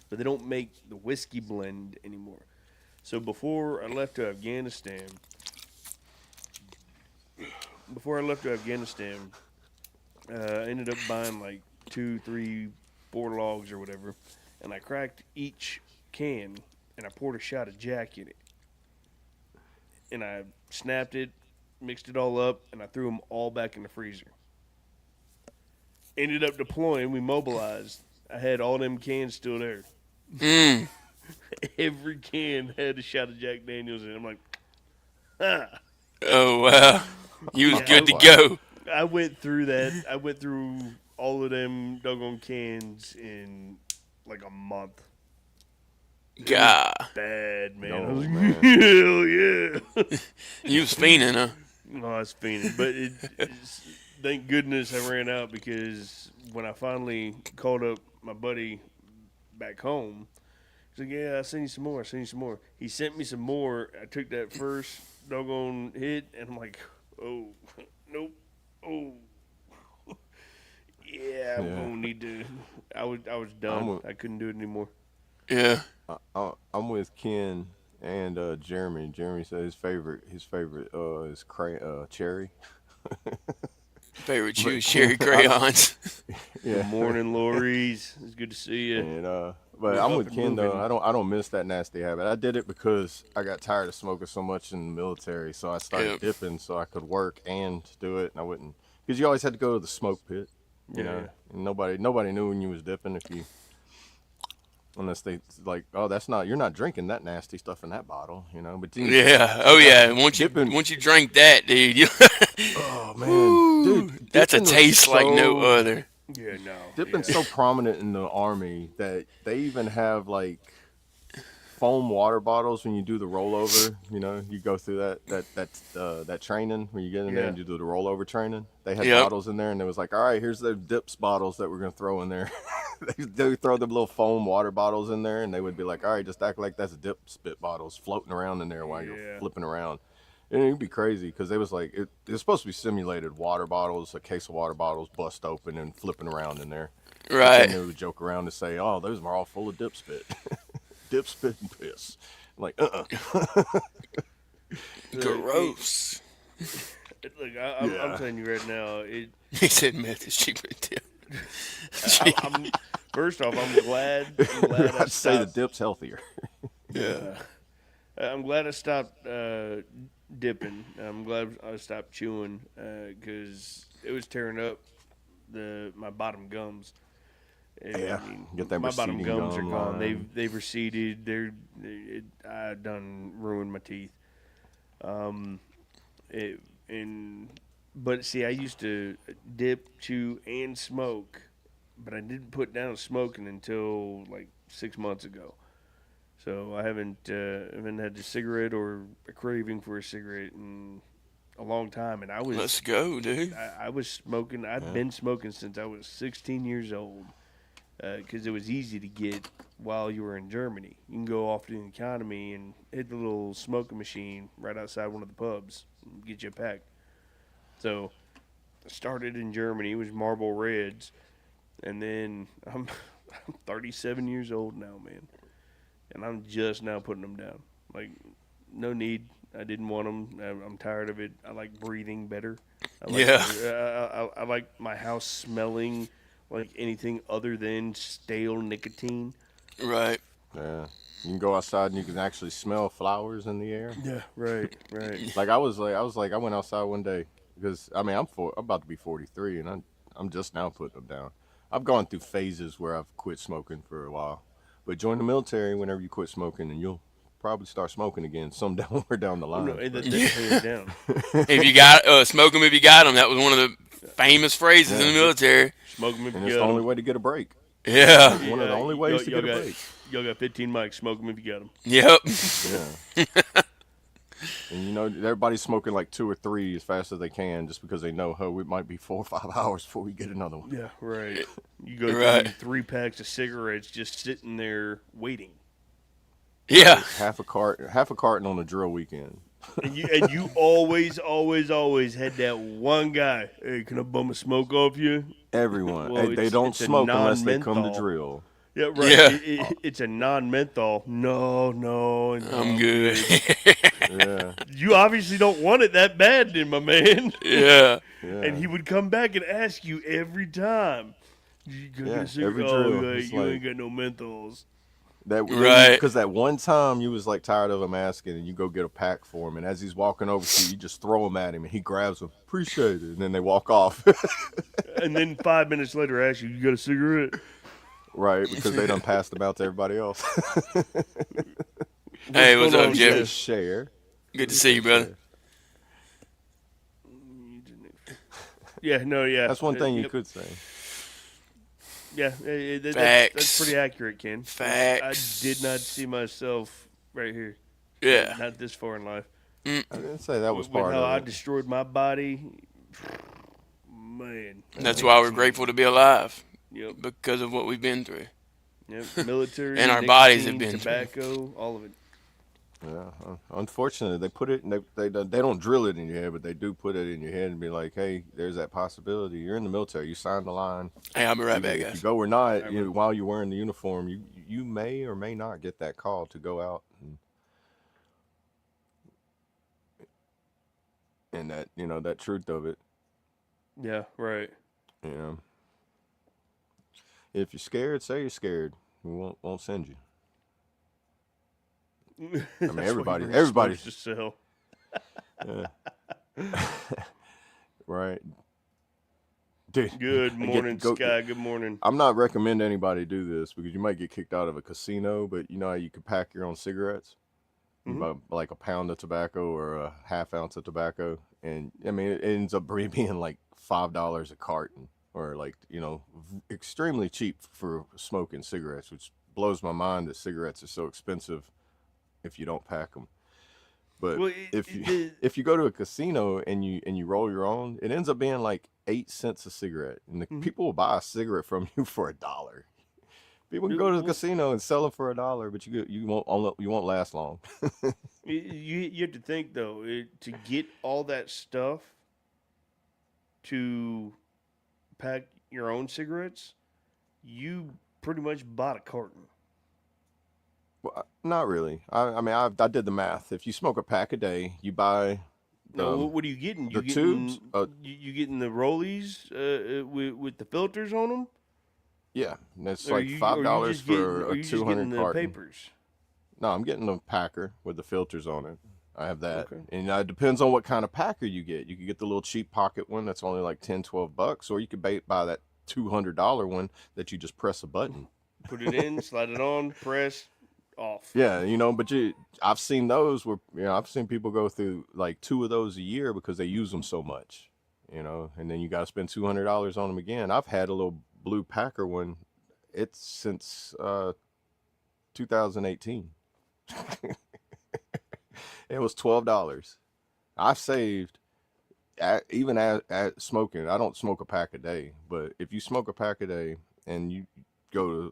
But they don't make the whiskey blend anymore. So before I left to Afghanistan, before I left to Afghanistan, I ended up buying like 2, 3, 4 logs or whatever, and I cracked each can and I poured a shot of Jack in it, and I snapped it, mixed it all up, and I threw them all back in the freezer. Ended up deploying. We mobilized. I had all them cans still there. Mm. Every can had a shot of Jack Daniels in it. I'm like, ah. Oh wow, you was Yeah, good to go. I went through that. I went through all of them doggone cans in like a month. God, Bad, man. I No, was like, man. hell yeah. you was fiending, huh? No, I was fiending. But thank goodness I ran out, because when I finally called up my buddy back home, he's like, yeah, I'll send you some more. I'll send you some more. He sent me some more. I took that first doggone hit, and I'm like, oh, nope. Oh. Yeah, I'm gonna need to. I was done. I couldn't do it anymore. Yeah. I'm with Ken and Jeremy. Jeremy said his favorite is cherry. Favorite But choose Ken, cherry crayons. Good yeah, morning, Lori's. It's good to see you. and but We're I'm up with and Ken though. moving. I don't miss that nasty habit. I did it because I got tired of smoking so much in the military, so I started Yep. dipping so I could work and do it, and I wouldn't, because you always had to go to the smoke pit, you know. Yeah. And nobody knew when you was dipping unless they like, oh, you're not drinking that nasty stuff in that bottle, you know. But then, Yeah. Oh yeah. dipping. Once you drink that, dude, you, Oh man, Woo, dude, that's a dipping was taste like no so other. Yeah, no. dipping's Yeah. so prominent in the army that they even have like foam water bottles when you do the rollover. You know, you go through that training when you get in there and Yeah. you do the rollover training. They had Yep. bottles in there, and it was like, all right, here's the dips bottles that we're gonna throw in there. they would throw them little foam water bottles in there, and they would be like, all right, just act like that's dip spit bottles floating around in there while Yeah. you're flipping around. And it'd be crazy because they was like, it's supposed to be simulated water bottles, a case of water bottles bust open and flipping around in there. But then Right. they would joke around and say, oh, those are all full of dip spit. Dip spit and piss. Like, Gross. Look, I'm Yeah. telling you right now. He said meth is cheaper than dip. I'm first off, I'm glad I I'd say the stopped. dip's healthier. Yeah. I'm glad I stopped dipping. I'm glad I stopped chewing, because it was tearing up my bottom gums. And, Yeah, get that my bottom receding gums are gum gone. line. They've receded. I done ruined my teeth. But see, I used to dip, chew, and smoke, but I didn't put down smoking until like 6 months ago. So I haven't had a cigarette or a craving for a cigarette in a long time. And Let's go, dude. I was smoking. I've been smoking since I was 16 years old, because it was easy to get while you were in Germany. You can go off to the economy and hit the little smoking machine right outside one of the pubs and get you a pack. So I started in Germany. It was Marlboro Reds. And then I'm 37 years old now, man. And I'm just now putting them down. Like, no need. I didn't want them. I'm tired of it. I like breathing better. I like my house smelling like anything other than stale nicotine. Right. Yeah. You can go outside and you can actually smell flowers in the air. Yeah, right. Like I went outside one day because I mean I'm about to be 43 and I'm just now putting them down. I've gone through phases where I've quit smoking for a while, but join the military whenever you quit smoking and you'll probably start smoking again somewhere down the line. No, that's hands down. If you got smoke 'em if you got 'em. That was one of the famous phrases in the military. Smoke them if And you it's the got only 'em. way to get a break. Yeah. One of the only ways to get a break. Y'all got 15 mics. Smoke them if you got them. Yep. Yeah. And you know, everybody's smoking like 2 or 3 as fast as they can just because they know, oh, it might be 4 or 5 hours before we get another one. Yeah, right. You go Right. through 3 packs of cigarettes just sitting there waiting. Yeah. Half a carton on a drill weekend. And you always had that one guy. Hey, can I bum a smoke off you? Everyone. Well, Hey, they don't it's a smoke unless they come to non-menthol. drill. Yeah, right. Yeah. It's a non-menthol. No, I'm good. Yeah, You obviously don't want it that bad, then, my man. Yeah. And yeah, he would come back and ask you every time. You go get a yeah. cigarette. Every Oh, drill, it's you like ain't got no menthols. that. Then you, Right. because that one time you was like tired of him asking, and you go get a pack for him, and as he's walking over to you, you just throw them at him, and he grabs them. Appreciate it, and then they walk off. And then 5 minutes later, ask you, you got a cigarette? Right, because they done passed them out to everybody else. Hey, what's going up, on, He Jimmy? says Jeff? share. Good to He see you, says brother. share. Yeah, no, yeah. That's one thing you Yep. could say. Yeah, that's Facts. pretty accurate, Ken. I Facts. did not see myself right here. Yeah. Not this far in life. I didn't say that was With part how I of it. destroyed my body, man. That's why we're grateful to be alive Yep, because of what we've been through. yep. Military, And our bodies have nicotine, been through. tobacco, all of it. Yeah, unfortunately, they put it. They don't drill it in your head, but they do put it in your head and be like, "Hey, there's that possibility. You're in the military. You signed the line. Hey, I'll be right Either back, if you guys. go or not, Right, while you're wearing the uniform, you may or may not get that call to go out and that that truth of it. Yeah, right. You know, if you're scared, say you're scared. We won't send you. That's why he everybody- brings everybody- smokes to sell. Yeah. Right, dude. Good I get to morning, go- Sky. Good morning. I'm not recommending anybody do this because you might get kicked out of a casino, but you know how you could pack your own cigarettes? You Mhm. buy like a pound of tobacco or a half ounce of tobacco, and I mean it ends up being like $5 a carton, or like extremely cheap for smoking cigarettes, which blows my mind that cigarettes are so expensive if you don't pack them. But Well, if you go to a casino and you roll your own, it ends up being like 8 cents a cigarette, and the people will buy a cigarette from you for $1. People can go to the casino and sell them for $1, but you won't last long. you have to think though, to get all that stuff to pack your own cigarettes, you pretty much bought a carton. Well, not really. I mean, I did the math. If you smoke a pack a day, you buy No, what are you getting? the tubes. You getting the rollies with the filters on them? Yeah, and it's Or like $5 for a just 200 getting the carton. papers? No, I'm getting the packer with the filters on it. I have that. Okay. And it depends on what kind of packer you get. You can get the little cheap pocket one that's only like $10-12, or you could buy that $200 one that you just press a button. Put it in, slide it on, press, off. Yeah, but I've seen those where I've seen people go through like 2 of those a year because they use them so much, and then you got to spend $200 on them again. I've had a little blue packer one. It's since 2018. It was $12. I've saved, even at smoking. I don't smoke a pack a day, but if you smoke a pack a day and you go to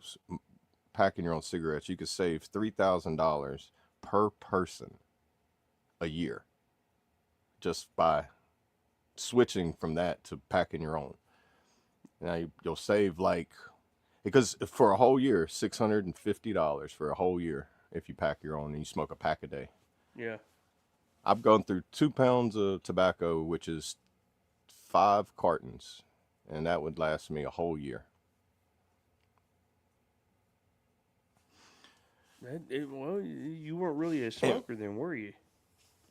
packing your own cigarettes, you could save $3,000 per person a year just by switching from that to packing your own. Now you'll save because for a whole year, $650 for a whole year if you pack your own and you smoke a pack a day. Yeah. I've gone through 2 pounds of tobacco, which is 5 cartons, and that would last me a whole year. Well, you weren't really a smoker then, were you?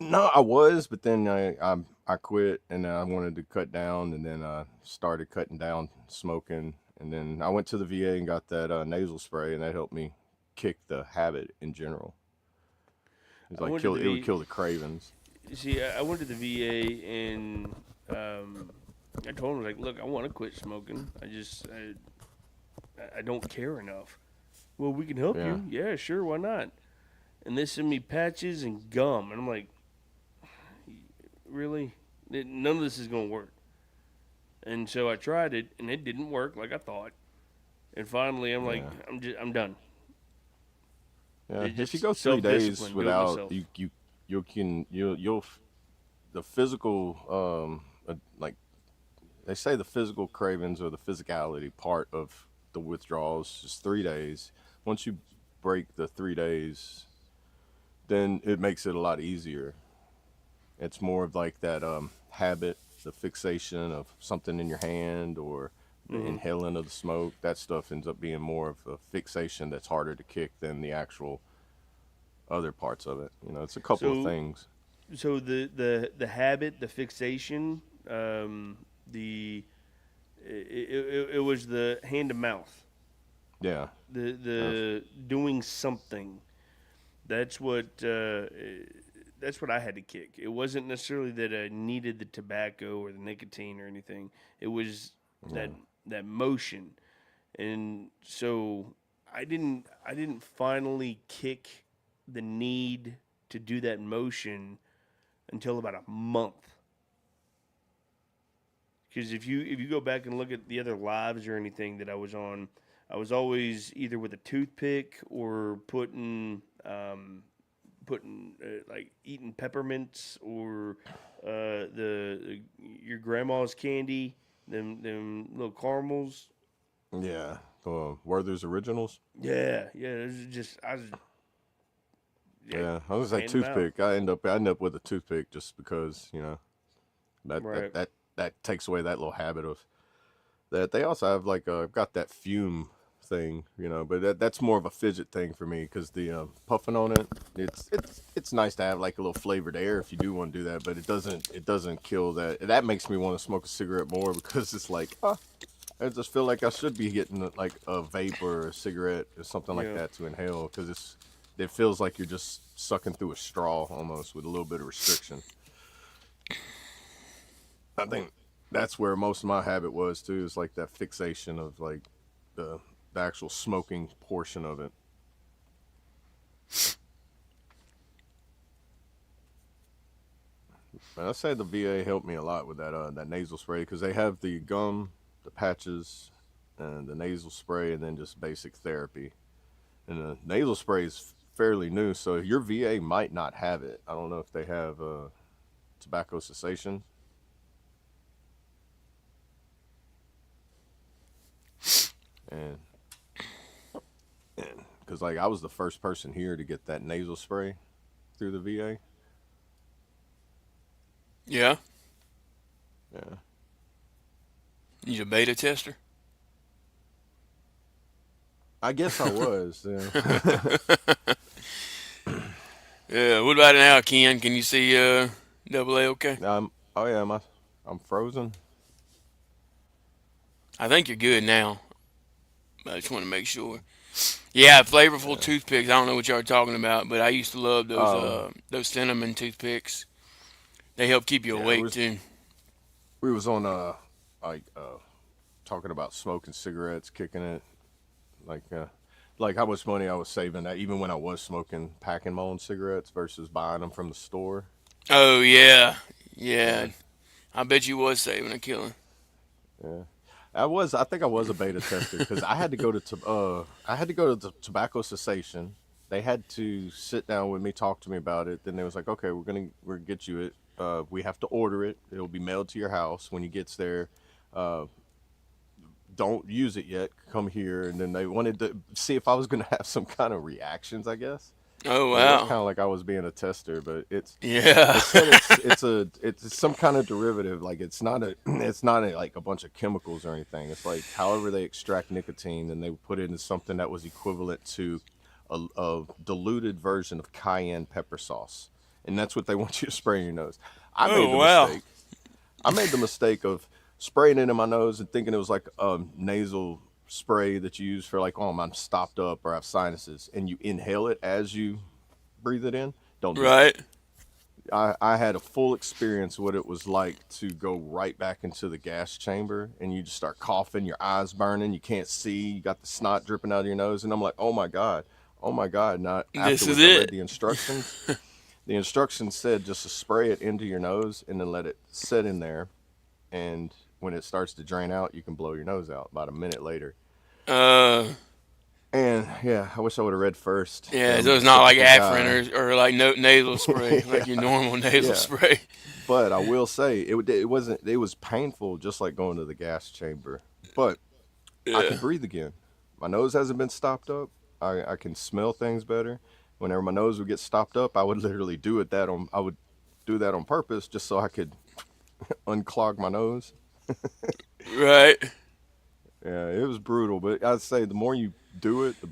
No, I was, but then I quit, and then I wanted to cut down, and then I started cutting down smoking, and then I went to the VA and got that nasal spray, and that helped me kick the habit in general. It would kill the cravings. See, I went to the VA and I told him, like, look, I want to quit smoking. I don't care enough. Well, we can help you. Yeah, sure, why not? And they send me patches and gum, and I'm like, really? None of this is going to work. And so I tried it, and it didn't work like I thought. And finally, I'm like, I'm done. Yeah, if you go 3 days without, the physical, like they say, the physical cravings or the physicality part of the withdrawals, just 3 days. Once you break the 3 days, then it makes it a lot easier. It's more of like that habit, the fixation of something in your hand or the inhaling of the smoke. That stuff ends up being more of a fixation that's harder to kick than the actual other parts of it. It's a couple of So things. so the habit, the fixation, the it was the hand to mouth, Yeah. the doing something. That's what I had to kick. It wasn't necessarily that I needed the tobacco or the nicotine or anything. It was that motion, and so I didn't finally kick the need to do that motion until about a month. Because if you go back and look at the other lives or anything that I was on, I was always either with a toothpick or like eating peppermints or your grandma's candy, them little caramels. Yeah. Werther's Originals. Yeah, it was just Yeah, I was like hand 'em out. toothpick. I end up with a toothpick just because that Right. that takes away that little habit of that. They also have like I've got that fume thing, but that's more of a fidget thing for me because the puffing on it, it's nice to have like a little flavored air if you do want to do that, but it doesn't kill that. That makes me want to smoke a cigarette more because it's like I just feel like I should be getting like a vape or a cigarette or something like Yeah. that to inhale because it feels like you're just sucking through a straw almost with a little bit of restriction. I think that's where most of my habit was too, is like that fixation of like the actual smoking portion of it. And I say the VA helped me a lot with that nasal spray because they have the gum, the patches, and the nasal spray, and then just basic therapy. And the nasal spray is fairly new, so your VA might not have it. I don't know if they have tobacco cessation. And because like I was the first person here to get that nasal spray through the VA. Yeah. Yeah. You a beta tester? I guess I was. Yeah. Yeah. What about now, Ken? Can you see double A okay? Oh yeah, I'm frozen. I think you're good now. I just want to make sure. Yeah, flavorful toothpicks. I don't know what y'all are talking about, but I used to love those cinnamon toothpicks. They help keep you Yeah, awake too. we was on like talking about smoking cigarettes, kicking it, like how much money I was saving that even when I was smoking, packing my own cigarettes versus buying them from the store. Oh yeah, yeah. Yeah. I bet you was saving a killing. Yeah. I think I was a beta tester because I had to go to the tobacco cessation. They had to sit down with me, talk to me about it. Then they was like, okay, we're gonna get you it. We have to order it. It'll be mailed to your house when it gets there. Don't use it yet. Come here. And then they wanted to see if I was gonna have some kind of reactions, I guess. Oh It was kind wow. of like I was being a tester, but Yeah. they said it's some kind of derivative. Like it's not like a bunch of chemicals or anything. It's like however they extract nicotine, and they put it in something that was equivalent to a diluted version of cayenne pepper sauce, and that's what they want you to spray in your nose. I made Oh the wow. mistake. I made the mistake of spraying it in my nose and thinking it was like a nasal spray that you use for like, oh, I'm stopped up or I have sinuses, and you inhale it as you breathe it in. Don't do that. Right. I had a full experience what it was like to go right back into the gas chamber and you just start coughing, your eyes burning, you can't see, you got the snot dripping out of your nose, and I'm like, oh my god, oh my god. Not This is afterwards, I read it. the instructions. The instructions said just to spray it into your nose and then let it sit in there, and when it starts to drain out, you can blow your nose out about a minute later. Uh, And yeah, I wish I would have read first. yeah. I'm So a it's not like typical guy. Afrin or like nasal spray, like your normal nasal Yeah, spray. but I will say it wasn't. It was painful, just like going to the gas chamber. But I Yeah. could breathe again. my nose hasn't been stopped up. I can smell things better. Whenever my nose would get stopped up, I would literally I would do that on purpose just so I could unclog my nose. Right. Yeah, it was brutal, but I'd say the more you do it, the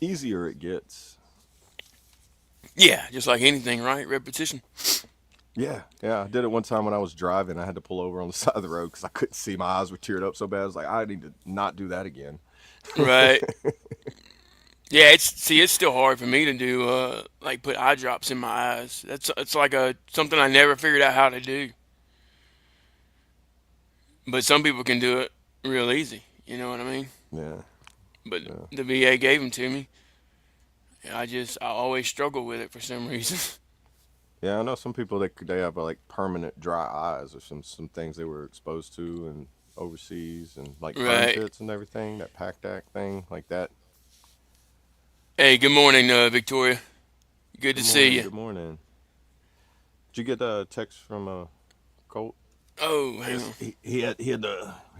easier it gets. Yeah, just like anything, right? Repetition. Yeah, I did it one time when I was driving. I had to pull over on the side of the road because I couldn't see. My eyes were teared up so bad. I was like, I need to not do that again. Right. Yeah, it's still hard for me to do like put eye drops in my eyes. It's like a something I never figured out how to do. But some people can do it real easy. You know what I mean? Yeah, But yeah, the VA gave them to me. I always struggle with it for some reason. yeah. I know some people they have like permanent dry eyes or some things they were exposed to and overseas and like burn Right. pits and everything. That PACTAC thing like that. Hey, good morning, Victoria. Good to Good see morning. you. Good morning. Did you get a text from Colt? Oh, hang Yes, on. he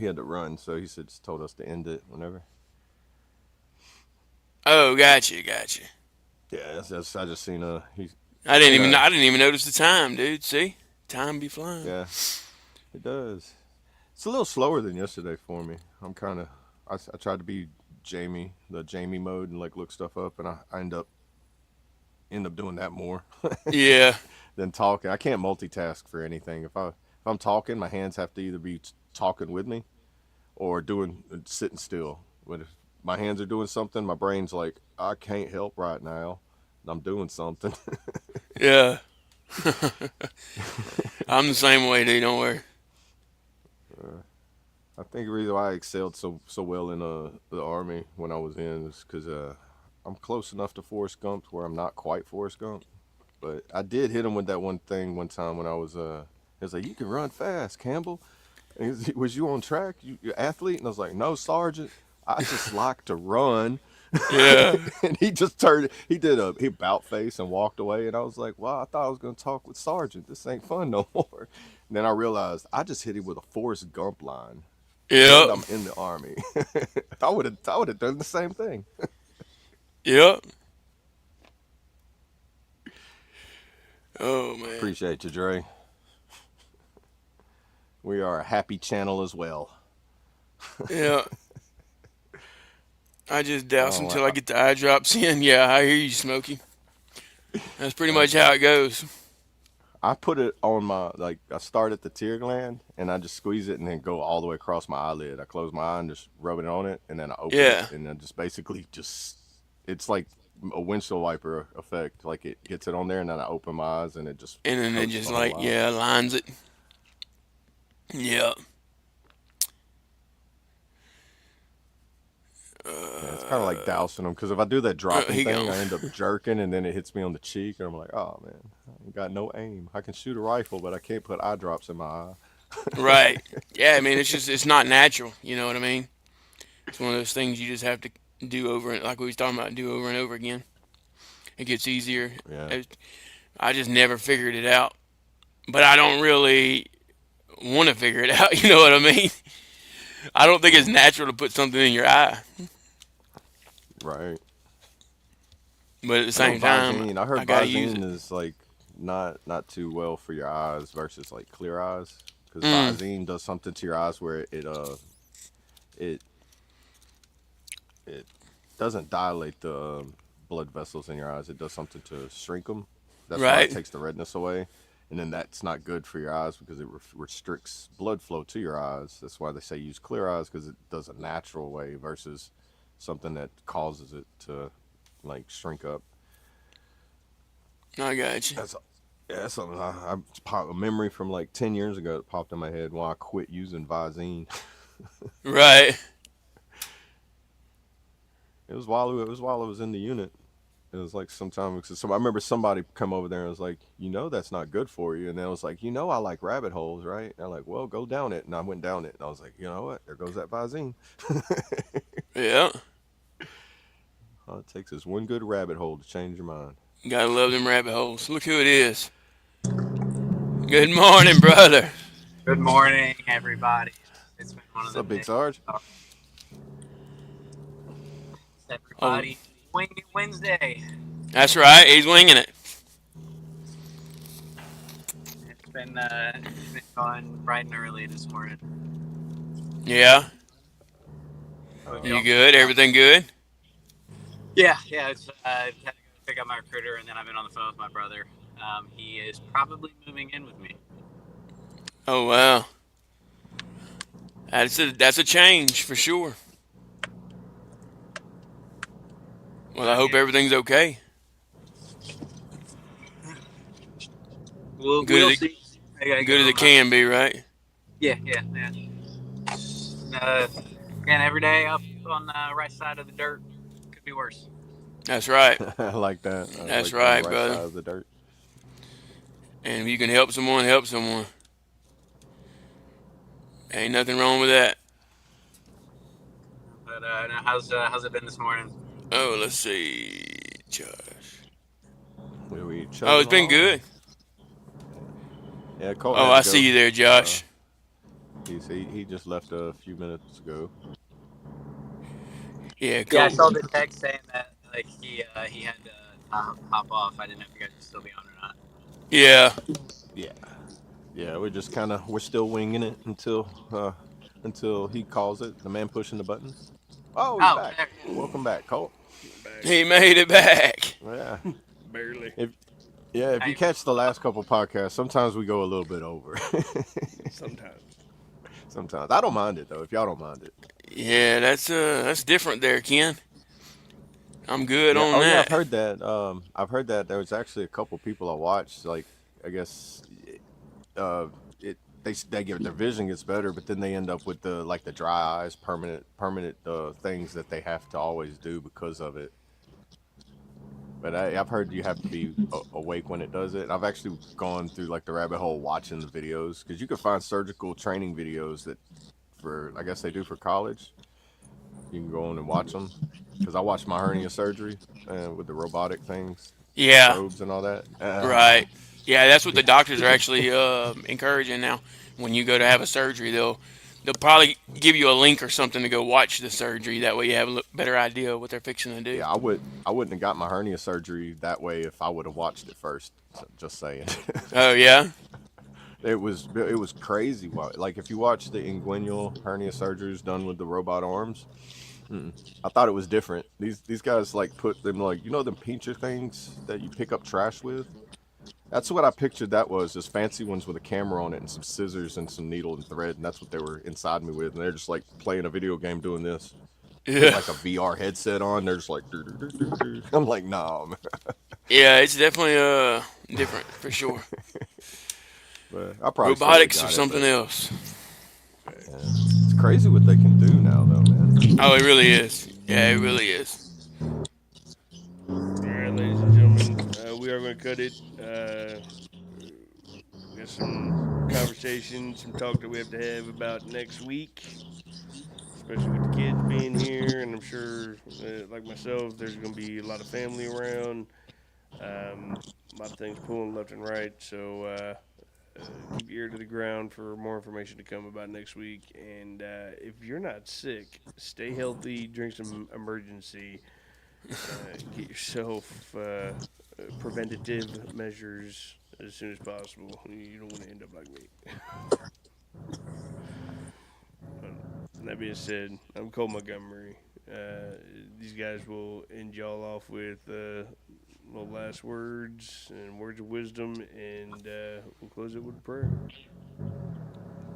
had to run, so he said just told us to end it whenever. Oh, gotcha. Yeah, I just seen he's I didn't even notice the time, dude. See, time be flying. yeah, it does. It's a little slower than yesterday for me. I'm kind of I tried to be the Jamie mode and like look stuff up, and I end up doing that more Yeah, than talking. I can't multitask for anything. If I'm talking, my hands have to either be talking with me or doing sitting still. When if my hands are doing something, my brain's like, I can't help right now. I'm doing something. yeah. I'm the same way, dude. Don't worry. I think the reason why I excelled so well in the army when I was in is because I'm close enough to Forrest Gump where I'm not quite Forrest Gump, but I did hit him with that one thing one time when I was he was like, you can run fast, Campbell. And was you on track? You athlete? And I was like, no, Sergeant. I just like to run. Yeah, And he about face and walked away. And I was like, wow, I thought I was going to talk with Sergeant. This ain't fun no more. And then I realized I just hit him with a Forrest Gump line. And yep, I'm in the army. I would have done the same thing. yep. Oh man. Appreciate you, Dre. We are a happy channel as well. Yeah. I just douse Oh, until I get the eye drops in. Yeah, I hear you, Smokey. That's pretty much how it goes. I put it on I start at the tear gland and I just squeeze it and then go all the way across my eyelid. I close my eye and just rub it on it and then I open Yeah, it and then just basically it's like a windshield wiper effect. Like it gets it on there and then I open my eyes and it just and then it coats just the whole like eye. yeah lines it. Yeah. Yeah, it's kind of like dousing them because if I do that dropping He thing, gone. I end up jerking and then it hits me on the cheek and I'm like, oh man, I ain't got no aim. I can shoot a rifle, but I can't put eye drops in my eye. Right. Yeah, I mean, it's not natural. You know what I mean? It's one of those things you just have to do over and like we was talking about, do over and over again. It gets easier. Yeah. I just never figured it out, but I don't really want to figure it out. You know what I mean? I don't think it's natural to put something in your eye, Right. but at the I know same time, Visine. I heard I gotta use Visine it. is like not too well for your eyes versus like clear eyes because Mm, Visine does something to your eyes where it it doesn't dilate the blood vessels in your eyes. It does something to shrink them. That's why it right. takes the redness away. And then that's not good for your eyes because it restricts blood flow to your eyes. That's why they say use clear eyes because it does a natural way versus something that causes it to like shrink up. I got you. That's Yeah, that's something a memory from like 10 years ago that popped in my head when I quit using Visine. Right. It was while I was in the unit. It was like sometime I remember somebody come over there and was like, that's not good for you. And then I was like, I like rabbit holes, right? And they're like, well, go down it. And I went down it. And I was like, you know what? There goes that Visine. Yeah. All it takes is one good rabbit hole to change your mind. Gotta love them rabbit holes. Look who it is. Good morning, brother. Good morning, everybody. It's been one of What's the up, Big days. Sarge? Oh, Everybody, Wing It Wednesday. that's right. He's winging it. It's been going bright and early this morning. Yeah. How we You feel? good? Everything good? Yeah. It's had to go pick up my recruiter, and then I've been on the phone with my brother. He is probably moving in with me. Oh wow. That's a change for sure. Well, I I hope mean, everything's okay. Good we'll as it see. I gotta good give as it him. can be, right? Yeah. Again, every day up on the right side of the dirt. Could be worse. That's right. I like that. I That's like on the right, right brother. side of the dirt. And if you can help someone, help someone. Ain't nothing wrong with that. But now how's it been this morning? Oh, let's see, Josh. We Oh, chugging it's been along. good. Yeah, Colt Oh, had I to go. see you there, Josh. He just left a few minutes ago. Yeah, Yeah, I cool. saw the text saying that like he had to hop off. I didn't know if you guys would still be on or not. Yeah, Yeah, we're still winging it until he calls it. The man pushing the buttons. Oh, he's Oh, back. there. Welcome back, Colt. Back. he made it back. Yeah. Barely. If you catch the last couple podcasts, sometimes we go a little bit over. Sometimes. Sometimes I don't mind it though. If y'all don't mind it. Yeah, that's different there, Ken. I'm good Yeah. on Oh yeah, I've that. heard that. I've heard that there was actually a couple people I watched. Like I guess, it they get their vision gets better, but then they end up with the dry eyes, permanent things that they have to always do because of it. But I've heard you have to be awake when it does it. I've actually gone through like the rabbit hole watching the videos because you can find surgical training videos that for I guess they do for college. You can go on and watch them because I watched my hernia surgery with the robotic things, the Yeah, probes and all that. right. Yeah, that's what the Yeah, doctors are actually encouraging now. When you go to have a surgery, they'll probably give you a link or something to go watch the surgery. That way, you have a better idea of what they're fixing to do. yeah. I wouldn't have got my hernia surgery that way if I would have watched it first. So, just saying. Oh yeah, It was crazy. Like if you watch the inguinal hernia surgeries done with the robot arms, I thought it was different. These guys like put them like them pincher things that you pick up trash with. That's what I pictured. That was just fancy ones with a camera on it and some scissors and some needle and thread, and that's what they were inside me with. And they're just like playing a video game doing this with yeah, like a VR headset on. They're just like, "Dur, dur, dur, dur, dur." I'm like, nah, man. yeah. It's definitely different for sure. But I probably still would have Robotics or got it. something But else. yeah. It's crazy what they can do now, though, man. Oh, it really is. Yeah, it really is. All right, ladies and gentlemen, we are going to cut it. We got some conversation, some talk that we have to have about next week, especially with the kids being here. And I'm sure, like myself, there's going to be a lot of family around. A lot of things pulling left and right. So keep your ear to the ground for more information to come about next week. And if you're not sick, stay healthy, drink some emergency, get yourself preventative measures as soon as possible. You don't want to end up like me. That being said, I'm Cole Montgomery. These guys will end y'all off with little last words and words of wisdom, and we'll close it with a prayer.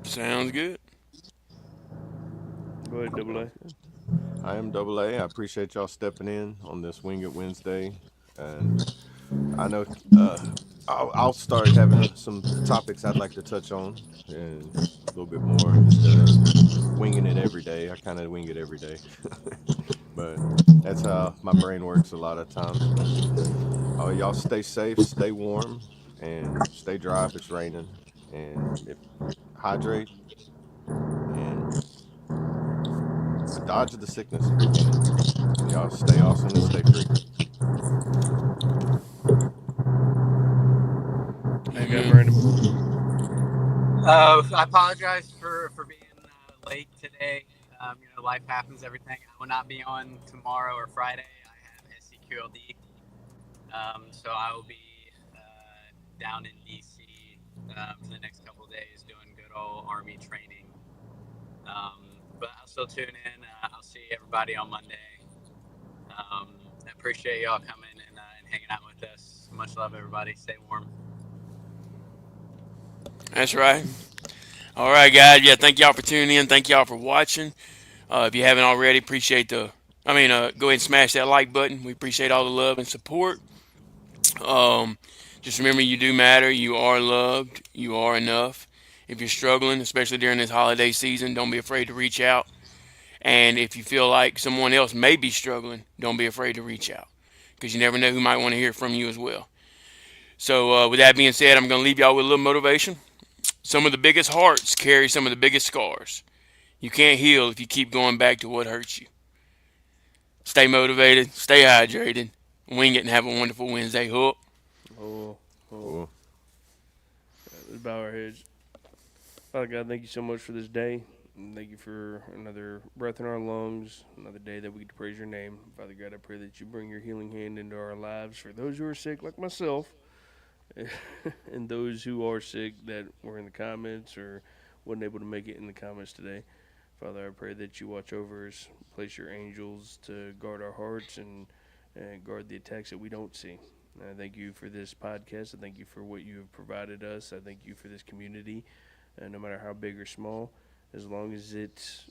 Sounds good. Go ahead, Double A. I am Double A. I appreciate y'all stepping in on this Wing It Wednesday, and I know I'll start having some topics I'd like to touch on and a little bit more instead of winging it every day. I kind of wing it every day, but that's how my brain works a lot of times. Y'all stay safe, stay warm, and stay dry if it's raining, and hydrate and dodge the sickness if you can. Y'all stay awesome and stay free. You got Amen. Brandon. I apologize for being late today. Life happens, everything. I will not be on tomorrow or Friday. I have SCQLD. So I will be down in DC for the next couple of days doing good old Army training. But I'll still tune in. I'll see everybody on Monday. I appreciate y'all coming and hanging out with us. Much love, everybody. Stay warm. That's right. All right, guys. Yeah, thank y'all for tuning in. Thank y'all for watching. If you haven't already, go ahead and smash that like button. We appreciate all the love and support. Just remember, you do matter. You are loved. You are enough. If you're struggling, especially during this holiday season, don't be afraid to reach out. And if you feel like someone else may be struggling, don't be afraid to reach out, because you never know who might want to hear from you as well. So with that being said, I'm going to leave y'all with a little motivation. Some of the biggest hearts carry some of the biggest scars. You can't heal if you keep going back to what hurts you. Stay motivated, stay hydrated, wing it, and have a wonderful Wednesday. Hook. Let's bow our heads. Father God, thank you so much for this day. And thank you for another breath in our lungs, another day that we get to praise your name. Father God, I pray that you bring your healing hand into our lives for those who are sick, like myself, and those who are sick that were in the comments or wasn't able to make it in the comments today. Father, I pray that you watch over us, place your angels to guard our hearts and guard the attacks that we don't see. I thank you for this podcast. I thank you for what you have provided us. I thank you for this community, no matter how big or small, as long as it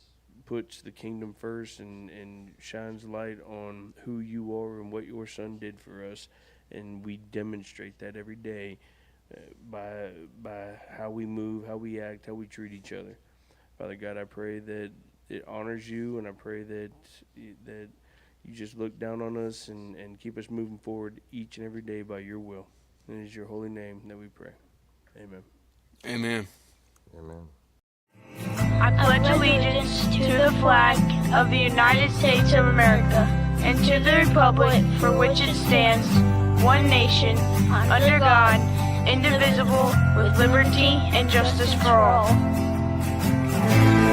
puts the kingdom first and shines light on who you are and what your son did for us. And we demonstrate that every day by how we move, how we act, how we treat each other. Father God, I pray that it honors you, and I pray that you just look down on us and keep us moving forward each and every day by your will. And it is your holy name that we pray. Amen. Amen. Amen. I pledge allegiance to the flag of the United States of America and to the republic for which it stands, one nation, under God, indivisible, with liberty and justice for all.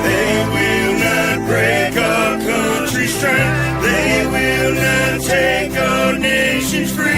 They will not break our country's strength. They will not take our nation's free.